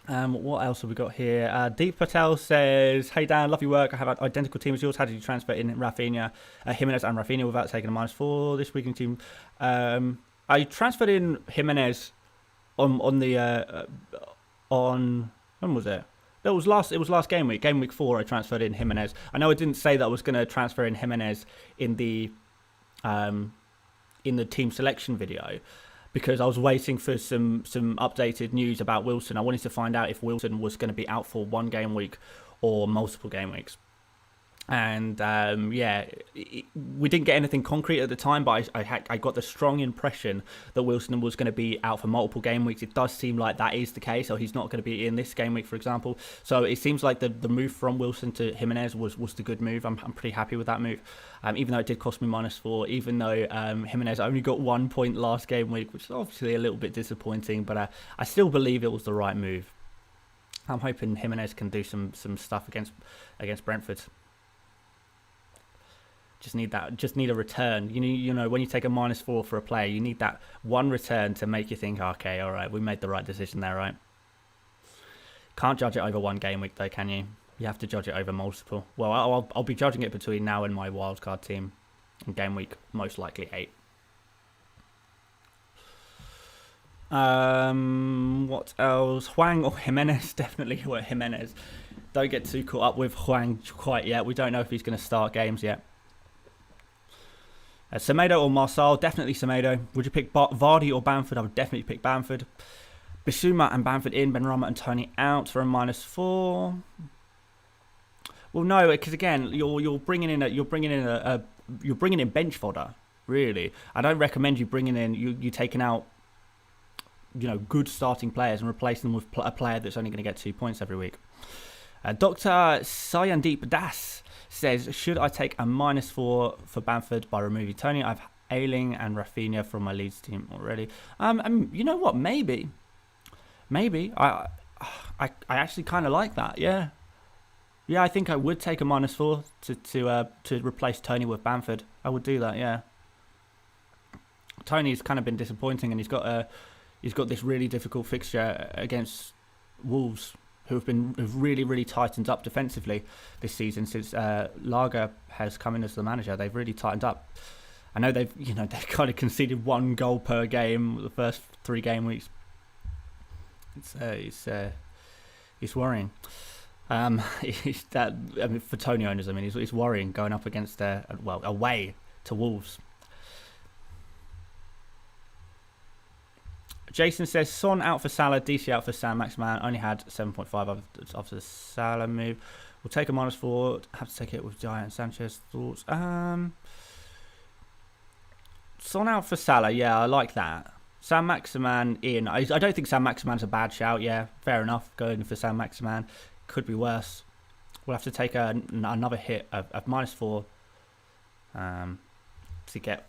What else have we got here? Deep Patel says, hey Dan, love your work. I have an identical team as yours. How did you transfer in Rafinha, Jimenez and Rafinha without taking a -4 this week in team? I transferred in Jimenez on when was it? It was last game week. Game week 4 I transferred in Jimenez. I know I didn't say that I was going to transfer in Jimenez in the team selection video, because I was waiting for some updated news about Wilson. I wanted to find out if Wilson was going to be out for one game week or multiple game weeks. And yeah, we didn't get anything concrete at the time, but I got the strong impression that Wilson was going to be out for multiple game weeks. It does seem like that is the case, or he's not going to be in this game week, for example. So it seems like the move from Wilson to Jimenez was the good move. I'm pretty happy with that move, even though it did cost me -4, even though Jimenez only got 1 point last game week, which is obviously a little bit disappointing, but I still believe it was the right move. I'm hoping Jimenez can do some stuff against Brentford. Just need a return. You know, when you take a -4 for a player, you need that one return to make you think, okay, all right, we made the right decision there, right? Can't judge it over one game week though, can you? You have to judge it over multiple. Well, I'll be judging it between now and my wildcard team in game week, most likely 8. What else? Hwang or Jimenez? Definitely Jimenez. Don't get too caught up with Hwang quite yet. We don't know if he's going to start games yet. Semedo or Marçal? Definitely Semedo. Would you pick Vardy or Bamford? I would definitely pick Bamford. Bissouma and Bamford in, Benrahma and Tony out for a -4. Well, no, because again, you're bringing in bench fodder. Really, I don't recommend you bringing in you taking out good starting players and replacing them with a player that's only going to get 2 points every week. Dr. Sayandeep Das says, should I take a -4 for Bamford by removing Tony? I've Ayling and Rafinha from my Leeds team already. You know what? Maybe. I actually kind of like that. Yeah. I think I would take a -4 to replace Tony with Bamford. I would do that. Yeah. Tony's kind of been disappointing, and he's got this really difficult fixture against Wolves, who've really, really tightened up defensively this season since Lager has come in as the manager. They've really tightened up. I know they've kind of conceded 1 goal per game the first 3 game weeks. It's worrying. For Tony owners, it's worrying going up against away to Wolves. Jason says, Son out for Salah, DC out for San Maximan. Only had 7.5 after the Salah move. We'll take a -4. Have to take it with Diet and Sanchez. Thoughts? Son out for Salah. Yeah, I like that. San Maximan in. I don't think San Maximan's a bad shout. Yeah, fair enough. Going for San Maximan. Could be worse. We'll have to take another hit of -4 to get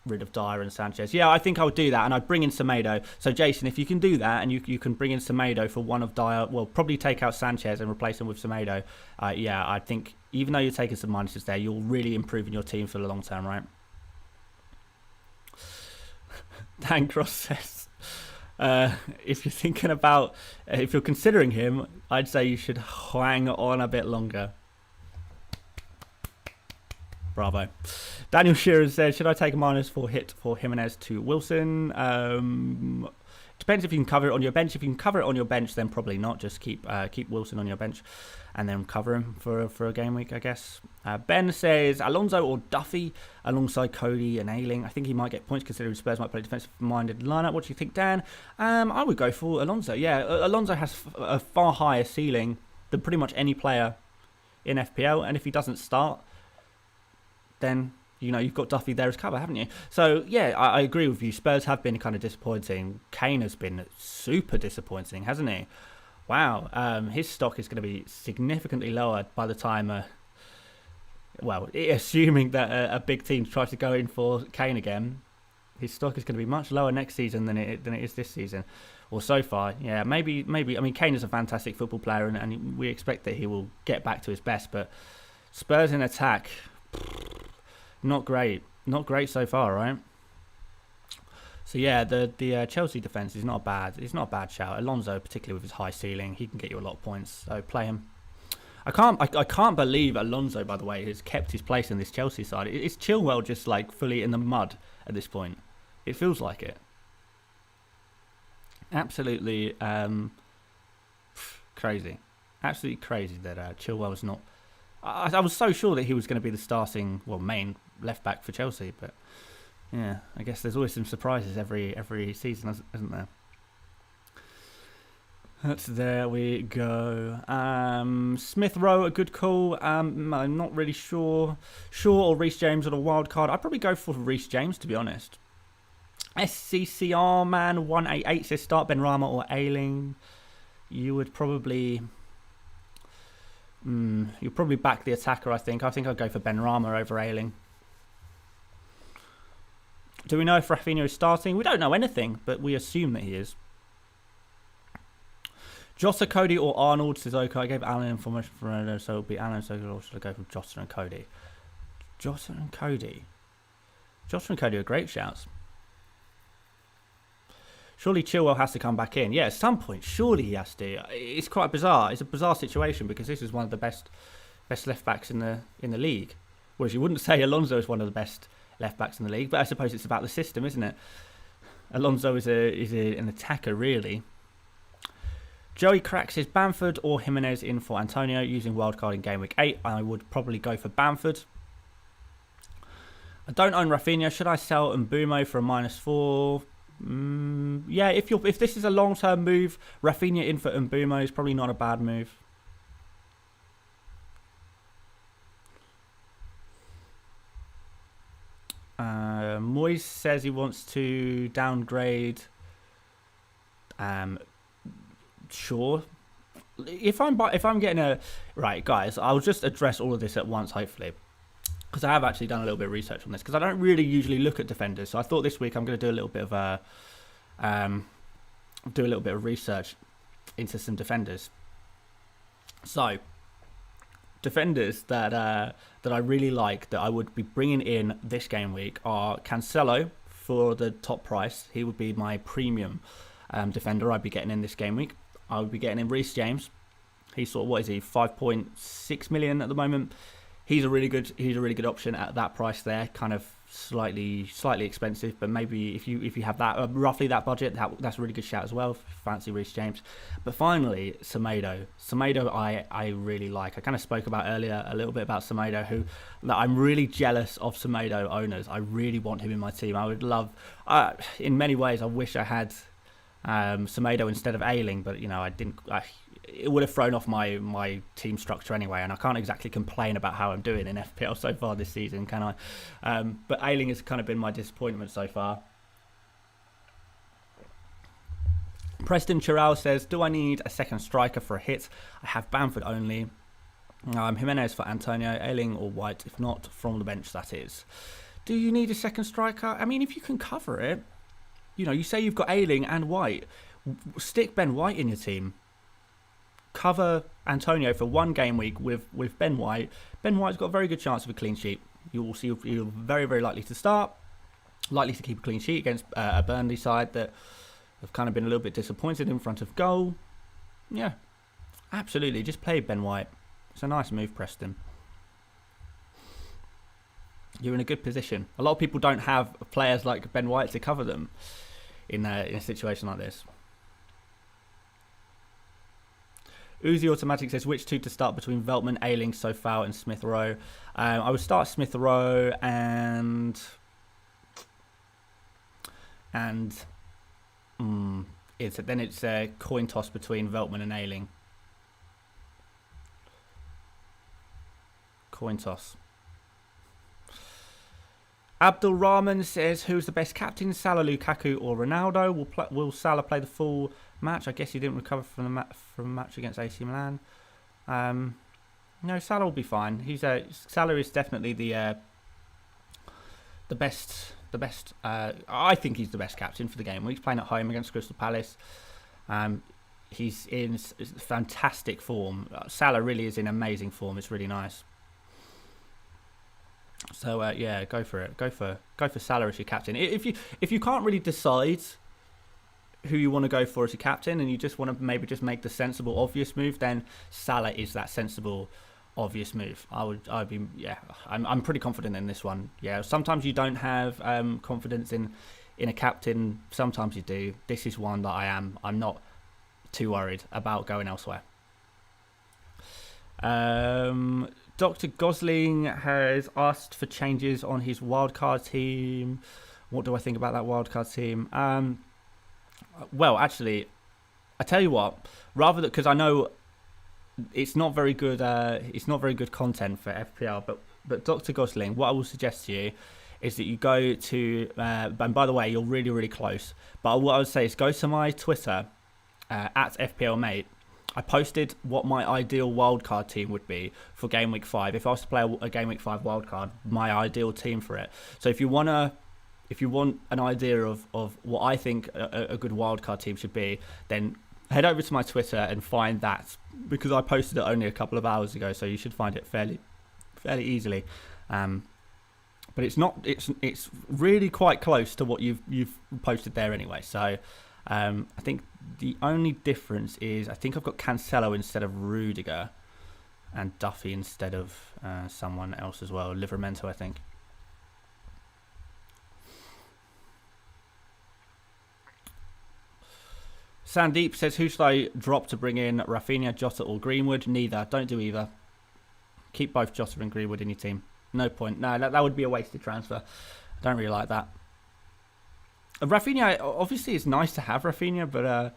rid of Dyer and Sanchez. Yeah, I think I would do that, and I'd bring in Semedo. So, Jason, if you can do that, and you can bring in Semedo for one of Dyer, well, probably take out Sanchez and replace him with Semedo. Yeah, I think even though you're taking some minuses there, you'll really improve in your team for the long term, right? Dan Cross says, if you're thinking about, if you're considering him, I'd say you should hang on a bit longer. Bravo. Daniel Shearer said, should I take a -4 hit for Jimenez to Wilson? Depends if you can cover it on your bench. If you can cover it on your bench, then probably not. Just keep Wilson on your bench and then cover him for a game week, I guess. Ben says, Alonso or Duffy alongside Cody and Ayling. I think he might get points considering Spurs might play defensive-minded lineup. What do you think, Dan? I would go for Alonso. Yeah, Alonso has a far higher ceiling than pretty much any player in FPL. And if he doesn't start, then you've got Duffy there as cover, haven't you? So, yeah, I agree with you. Spurs have been kind of disappointing. Kane has been super disappointing, hasn't he? Wow. His stock is going to be significantly lower by the time, assuming that a big team tries to go in for Kane again, his stock is going to be much lower next season than it is this season. Or so far. Yeah, maybe. I mean, Kane is a fantastic football player, and we expect that he will get back to his best. But Spurs in attack... Not great so far, right? So yeah, the Chelsea defense is not bad. It's not a bad shout. Alonso, particularly with his high ceiling, he can get you a lot of points. So play him. I can't believe Alonso, by the way, has kept his place in this Chelsea side. It's Chilwell just like fully in the mud at this point. It feels like it. Absolutely crazy. Absolutely crazy that Chilwell was not. I was so sure that he was going to be the starting, main left back for Chelsea, but yeah, I guess there's always some surprises every season, isn't there? There we go. Smith Rowe, a good call. I'm not really sure. Shaw or Reece James on a wild card. I'd probably go for Reece James, to be honest. SCCR man 188 says start Benrahma or Ayling. You would probably. You'll probably back the attacker, I think. I think I'd go for Benrahma over Ayling. Do we know if Rafinha is starting? We don't know anything, but we assume that he is. Jota, Cody or Arnold says, okay, I gave Alan information for Ronaldo, so it'll be Alan, so or should I go for Jota and Cody? Jota and Cody are great shouts. Surely Chilwell has to come back in. Yeah, at some point, surely he has to. It's quite bizarre. It's a bizarre situation because this is one of the best left backs in the league. Whereas you wouldn't say Alonso is one of the best left backs in the league, but I suppose it's about the system, isn't it? Alonso is an attacker, really. Joey Crack says Bamford or Jimenez in for Antonio using wildcard in Game Week 8. I would probably go for Bamford. I don't own Rafinha. Should I sell Mbumo for a -4? Yeah, if this is a long-term move, Rafinha in for Mbumo is probably not a bad move. Moyes says he wants to downgrade. Sure. If I'm getting a right, guys, I'll just address all of this at once, hopefully. Because I have actually done a little bit of research on this, because I don't really usually look at defenders. So I thought this week I'm going to do a little bit of research into some defenders. So defenders that I really like that I would be bringing in this game week are Cancelo for the top price. He would be my premium defender I'd be getting in this game week. I would be getting in Reece James. He's sort of, what is he, 5.6 million at the moment. He's a really good option at that price there. Kind of slightly expensive, but maybe if you have that roughly that budget, that's a really good shout as well. If you fancy Reece James. But finally, Semedo. Semedo, I really like. I kind of spoke about earlier a little bit about Semedo. I'm really jealous of Semedo owners. I really want him in my team. I would love. In many ways, I wish I had Semedo instead of Ayling, but it would have thrown off my team structure anyway, and I can't exactly complain about how I'm doing in FPL so far this season, can I? But Ayling has kind of been my disappointment so far. Preston Chiral says, do I need a second striker for a hit? I have Bamford only. Jimenez for Antonio, Ayling or White, if not from the bench, that is. Do you need a second striker? I mean, if you can cover it, you say you've got Ayling and White, stick Ben White in your team. Cover Antonio for one game week with Ben White. Ben White's got a very good chance of a clean sheet. You will see you're very, very likely to start, likely to keep a clean sheet against a Burnley side that have kind of been a little bit disappointed in front of goal. Yeah, absolutely. Just play Ben White. It's a nice move, Preston. You're in a good position. A lot of people don't have players like Ben White to cover them in a situation like this. Uzi Automatic says, which two to start between Veltman, Ayling, Sofao and Smith Rowe? I would start Smith Rowe and it's a coin toss between Veltman and Ayling. Coin toss. Abdul Rahman says, who's the best captain, Salah, Lukaku or Ronaldo? Will Salah play the full match? I guess he didn't recover from a match against AC Milan. No, Salah will be fine. Salah is definitely the best. I think he's the best captain for the game. He's playing at home against Crystal Palace. He's in fantastic form. Salah really is in amazing form. It's really nice. So yeah, go for it. Go for Salah as your captain. If you can't really decide who you want to go for as a captain, and you just want to maybe just make the sensible, obvious move, then Salah is that sensible, obvious move. I'm pretty confident in this one. Yeah, sometimes you don't have confidence in a captain. Sometimes you do. This is one that I'm not too worried about going elsewhere. Dr. Gosling has asked for changes on his wildcard team. What do I think about that wildcard team? Well, actually, I tell you what. Rather than, because I know it's not very good. It's not very good content for FPL. But Dr. Gosling, what I will suggest to you is that you go to. And by the way, you're really, really close. But what I would say is go to my Twitter at FPL Mate. I posted what my ideal wildcard team would be for Gameweek 5. If I was to play a Gameweek 5 wildcard, my ideal team for it. So if you want an idea of what I think a good wildcard team should be, then head over to my Twitter and find that, because I posted it only a couple of hours ago, so you should find it fairly easily. But it's really quite close to what you've posted there anyway. So I think the only difference is I think I've got Cancelo instead of Rudiger and Duffy instead of someone else as well, Livramento, I think. Sandeep says, who should I drop to bring in, Rafinha, Jota or Greenwood? Neither. Don't do either. Keep both Jota and Greenwood in your team. No point. No, that would be a wasted transfer. I don't really like that. Rafinha, obviously it's nice to have Rafinha, but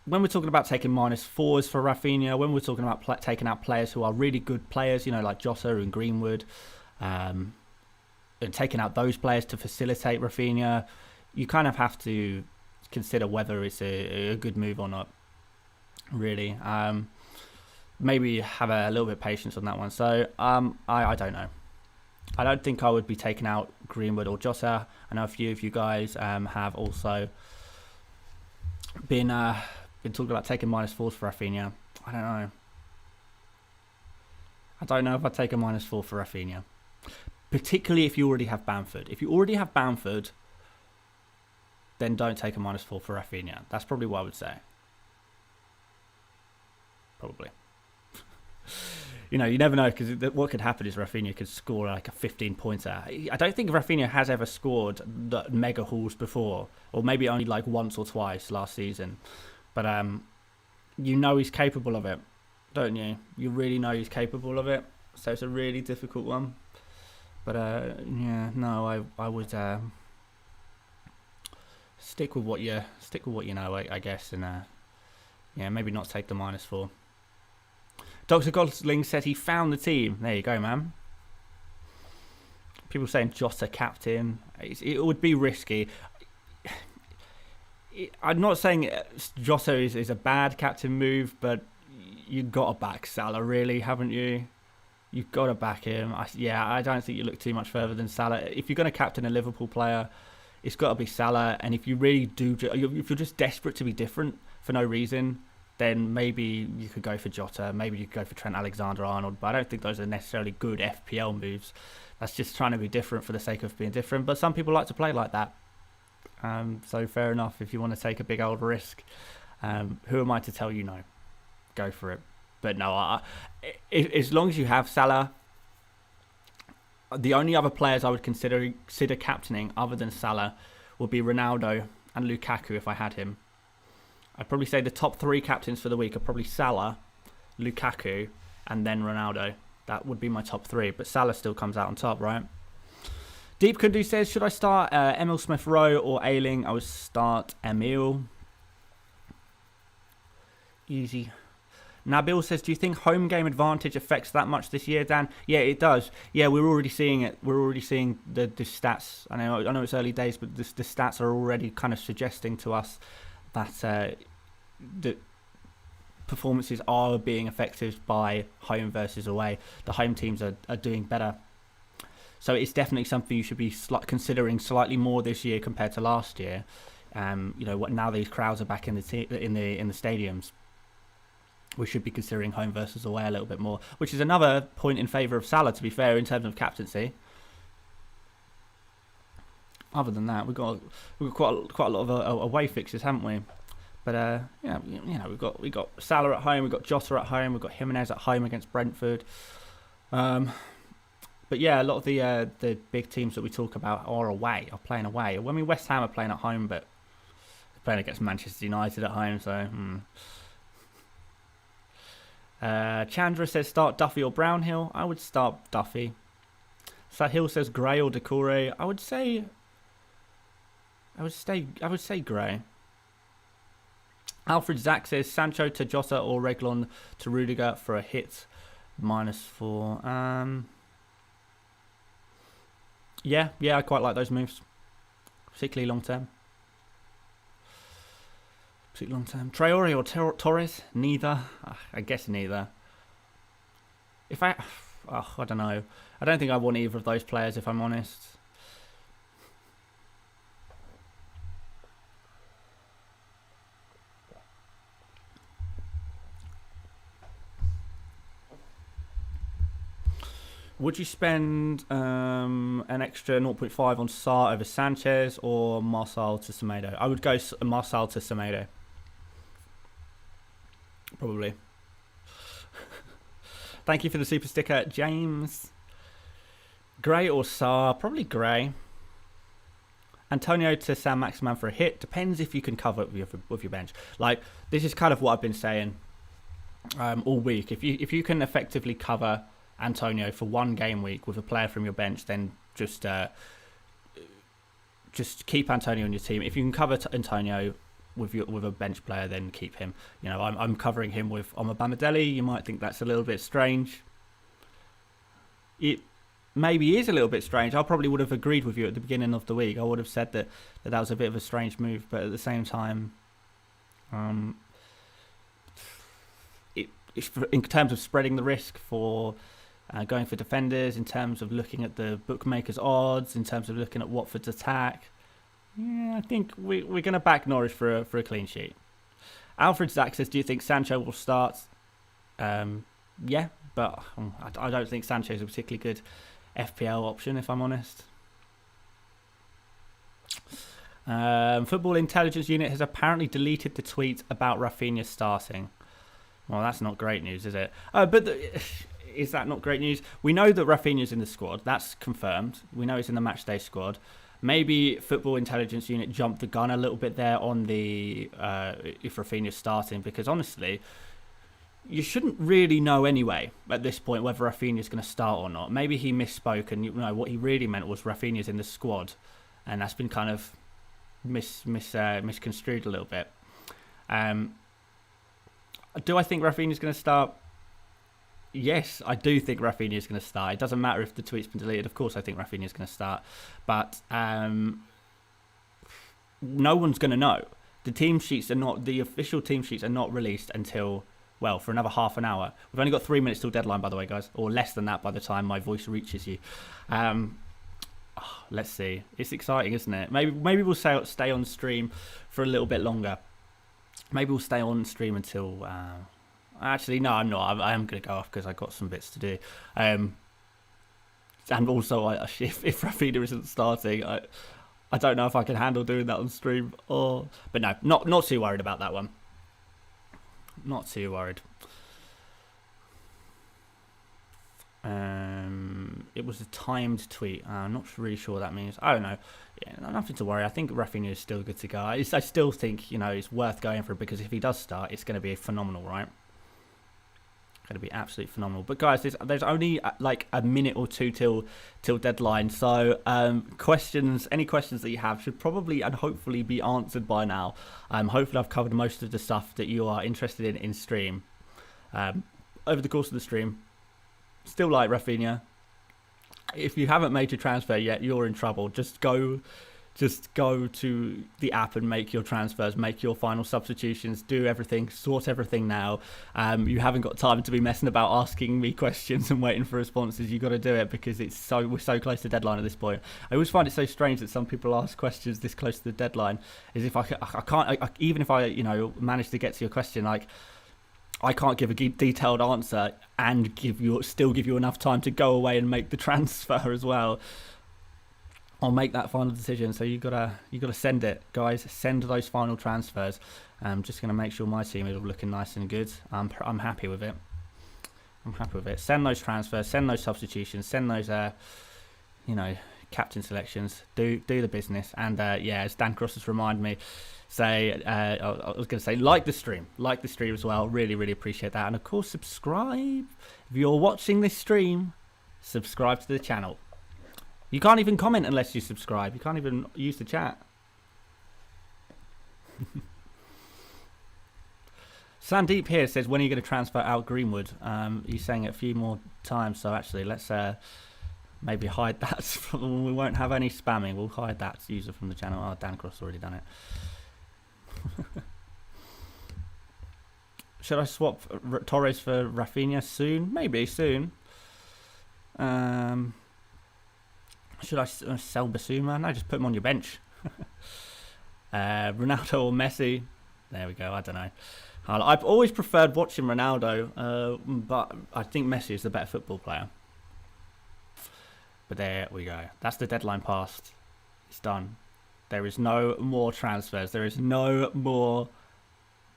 when we're talking about taking -4s for Rafinha, when we're talking about taking out players who are really good players, like Jota and Greenwood, and taking out those players to facilitate Rafinha, you kind of have to consider whether it's a good move or not, really. Maybe have a little bit of patience on that one. So I don't know. I don't think I would be taking out Greenwood or Jota. I know a few of you guys have also been talking about taking -4s for Rafinha. I don't know. I don't know if I'd take a -4 for Rafinha. Particularly if you already have Bamford. If you already have Bamford, then don't take a -4 for Rafinha. That's probably what I would say. Probably. You never know, because what could happen is Rafinha could score like a 15-pointer. I don't think Rafinha has ever scored the mega hauls before, or maybe only like once or twice last season. But he's capable of it, don't you? You really know he's capable of it. So it's a really difficult one. But yeah, no, I would Stick with what you know, I guess, and yeah, maybe not take the -4. Dr. Gosling said he found the team. There you go, man. People saying Jota captain. It would be risky. I'm not saying Jota is a bad captain move, but you've got to back Salah, really, haven't you? You've got to back him. I don't think you look too much further than Salah. If you're going to captain a Liverpool player, it's got to be Salah. And if you really do, if you're just desperate to be different for no reason, then maybe you could go for Jota. Maybe you could go for Trent Alexander-Arnold. But I don't think those are necessarily good FPL moves. That's just trying to be different for the sake of being different. But some people like to play like that. So fair enough. If you want to take a big old risk, who am I to tell you no? Go for it. But no, as long as you have Salah, the only other players I would consider captaining other than Salah would be Ronaldo and Lukaku if I had him. I'd probably say the top 3 captains for the week are probably Salah, Lukaku, and then Ronaldo. That would be my top 3, but Salah still comes out on top, right? Deep Kundu says, should I start Emil Smith-Rowe or Ayling? I would start Emil. Easy. Nabil says, do you think home game advantage affects that much this year, Dan? Yeah, it does. Yeah, we're already seeing it. We're already seeing the stats. I know it's early days, but the stats are already kind of suggesting to us that the performances are being affected by home versus away. The home teams are doing better. So it's definitely something you should be considering slightly more this year compared to last year. Now these crowds are back in the stadiums. We should be considering home versus away a little bit more, which is another point in favour of Salah, to be fair, in terms of captaincy. Other than that, we've got quite a lot of away fixtures, haven't we? But we've got Salah at home, we've got Jota at home, we've got Jimenez at home against Brentford. But yeah, a lot of the big teams that we talk about are playing away. I mean, West Ham are playing at home, but they're playing against Manchester United at home, so. Chandra says start Duffy or Brownhill. I would start Duffy. Sahil says Gray or Decore. I would say Gray. Alfred Zach says Sancho to Jota or Reguilon to Rudiger for a hit -4. Yeah, I quite like those moves, particularly long term. Traore or Torres? Neither. I guess neither. I don't know. I don't think I want either of those players, if I'm honest. Would you spend an extra 0.5 on Sarr over Sanchez or Marçal to Semedo? I would go Marçal to Semedo. Probably. Thank you for the super sticker, James. Gray or Sarr? Probably Gray. Antonio to San Maximan for a hit. Depends if you can cover it with your bench. Like, this is kind of what I've been saying all week. If you can effectively cover Antonio for one game week with a player from your bench, then just keep Antonio on your team. If you can cover Antonio with a bench player, then keep him. I'm covering him with Omobamidele. You might think that's a little bit strange. It maybe is a little bit strange. I probably would have agreed with you at the beginning of the week. I would have said that was a bit of a strange move, but at the same time, in terms of spreading the risk for going for defenders, in terms of looking at the bookmakers' odds, in terms of looking at Watford's attack, yeah, I think we're going to back Norwich for a clean sheet. Alfred Zach says, do you think Sancho will start? Yeah, but I don't think Sancho is a particularly good FPL option, if I'm honest. Football Intelligence Unit has apparently deleted the tweet about Rafinha starting. Well, that's not great news, is it? Is that not great news? We know that Rafinha's in the squad. That's confirmed. We know it's in the matchday squad. Maybe Football Intelligence Unit jumped the gun a little bit there on the if Rafinha's starting, because honestly, you shouldn't really know anyway at this point whether Rafinha's going to start or not. Maybe he misspoke, and what he really meant was Rafinha's in the squad, and that's been kind of misconstrued a little bit. Do I think Rafinha's going to start? Yes, I do think Rafinha's going to start. It doesn't matter if the tweet's been deleted. Of course, I think Rafinha's going to start. But no one's going to know. The official team sheets are not released until, well, for another half an hour. We've only got 3 minutes till deadline, by the way, guys. Or less than that by the time my voice reaches you. Let's see. It's exciting, isn't it? Maybe we'll stay on stream for a little bit longer. Maybe we'll stay on stream until... actually, no, I'm not. I am going to go off because I've got some bits to do. And also, if Rafinha isn't starting, I don't know if I can handle doing that on stream. But no, not too worried about that one. Not too worried. It was a timed tweet. I'm not really sure what that means. I don't know. Yeah, nothing to worry. I think Rafinha is still good to go. I still think, it's worth going for it because if he does start, it's going to be phenomenal, right? Going to be absolutely phenomenal. But guys, there's only like a minute or two till deadline. So any questions that you have should probably and hopefully be answered by now. Hopefully I've covered most of the stuff that you are interested in stream. Over the course of the stream. Still like Rafinha. If you haven't made your transfer yet, you're in trouble. Just go to the app and make your transfers, make your final substitutions, do everything, sort everything now. You haven't got time to be messing about asking me questions and waiting for responses. You've got to do it because we're so close to deadline at this point. I always find it so strange that some people ask questions this close to the deadline. As if I can't, even if I manage to get to your question, like I can't give a detailed answer and still give you enough time to go away and make the transfer as well. I'll make that final decision. So you gotta send it, guys. Send those final transfers. I'm just gonna make sure my team is all looking nice and good. I'm happy with it. I'm happy with it. Send those transfers. Send those substitutions. Send those captain selections. Do the business. And as Dan Cross has reminded me, I was going to say like the stream as well. Really, really appreciate that. And of course, subscribe. If you're watching this stream, subscribe to the channel. You can't even comment unless you subscribe. You can't even use the chat. Sandeep here says, when are you going to transfer out Greenwood? He's saying it a few more times. So actually, let's maybe hide that. We won't have any spamming. We'll hide that user from the channel. Oh, Dan Cross already done it. Should I swap Torres for Rafinha soon? Maybe soon. Should I sell Basuma? No, just put him on your bench. Ronaldo or Messi? There we go. I don't know. I've always preferred watching Ronaldo, but I think Messi is the better football player. But there we go. That's the deadline passed. It's done. There is no more transfers. There is no more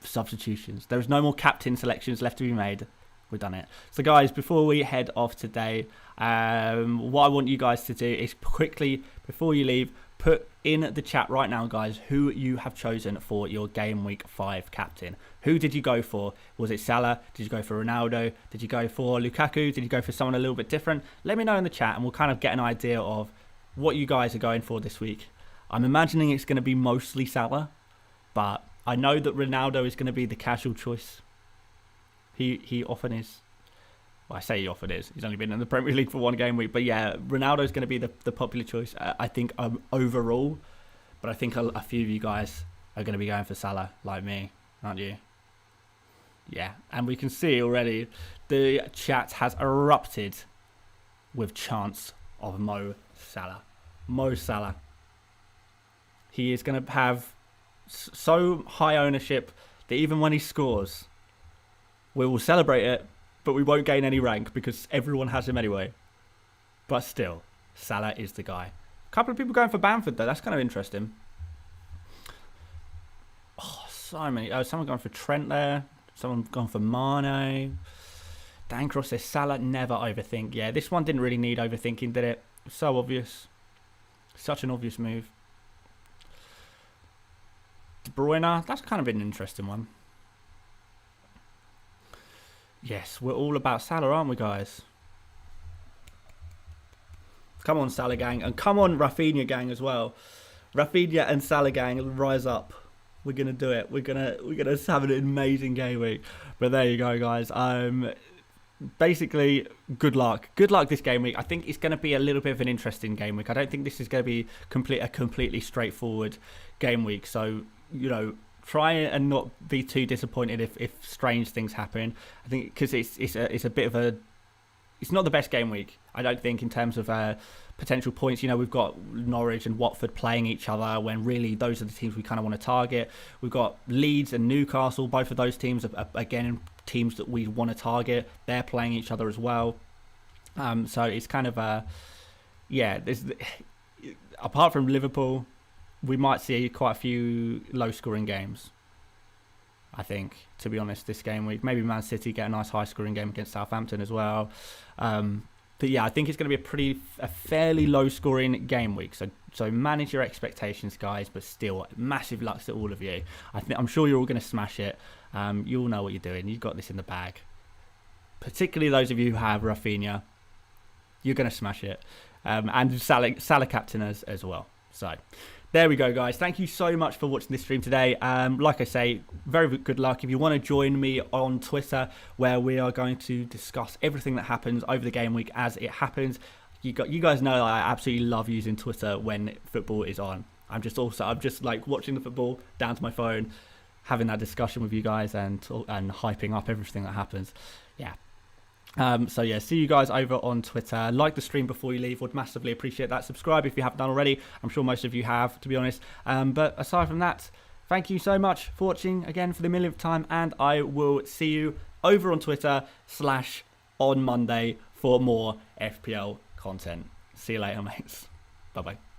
substitutions. There is no more captain selections left to be made. We've done it. So guys, before we head off today, what I want you guys to do is quickly, before you leave, put in the chat right now, guys, who you have chosen for your Game Week 5 captain. Who did you go for? Was it Salah? Did you go for Ronaldo? Did you go for Lukaku? Did you go for someone a little bit different? Let me know in the chat and we'll kind of get an idea of what you guys are going for this week. I'm imagining it's going to be mostly Salah, but I know that Ronaldo is going to be the casual choice. He often is. Well, I say he often is. He's only been in the Premier League for one game week. But yeah, Ronaldo is going to be the popular choice, I think, overall. But I think a few of you guys are going to be going for Salah, like me, aren't you? Yeah, and we can see already the chat has erupted with chants of Mo Salah. Mo Salah. He is going to have so high ownership that even when he scores, we will celebrate it, but we won't gain any rank because everyone has him anyway. But still, Salah is the guy. A couple of people going for Bamford, though. That's kind of interesting. Oh, so many. Oh, someone going for Trent there. Someone gone for Mane. Dan Cross says Salah, never overthink. Yeah, this one didn't really need overthinking, did it? So obvious. Such an obvious move. De Bruyne, that's kind of been an interesting one. Yes, we're all about Salah, aren't we, guys? Come on, Salah gang. And come on, Rafinha gang as well. Rafinha and Salah gang, rise up. We're gonna do it. We're gonna have an amazing game week. But there you go, guys. Basically, good luck. Good luck this game week. I think it's going to be a little bit of an interesting game week. I don't think this is going to be a completely straightforward game week. So, try and not be too disappointed if strange things happen. I think because it's a bit of a... It's not the best game week, I don't think, in terms of potential points. We've got Norwich and Watford playing each other when really those are the teams we kind of want to target. We've got Leeds and Newcastle. Both of those teams are, again, teams that we want to target. They're playing each other as well. So it's kind of apart from Liverpool, we might see quite a few low-scoring games. I think, to be honest, this game week. Maybe Man City get a nice high-scoring game against Southampton as well. But yeah, I think it's going to be a fairly low-scoring game week. So manage your expectations, guys. But still, massive luck to all of you. I'm sure you're all going to smash it. You all know what you're doing. You've got this in the bag. Particularly those of you who have Rafinha, you're going to smash it. And Salah captain as well. So there we go, guys. Thank you so much for watching this stream today. Like I say, very good luck. If you want to join me on Twitter, where we are going to discuss everything that happens over the game week as it happens. You guys know I absolutely love using Twitter when football is on. I'm just like watching the football down to my phone, having that discussion with you guys and hyping up everything that happens. Yeah. So yeah, see you guys over on Twitter. Like the stream before you leave, would massively appreciate that. Subscribe if you haven't done already. I'm sure most of you have, to be honest. But aside from that, thank you so much for watching again for the millionth time, and I will see you over on Twitter /on Monday for more FPL content. See you later, mates. Bye bye.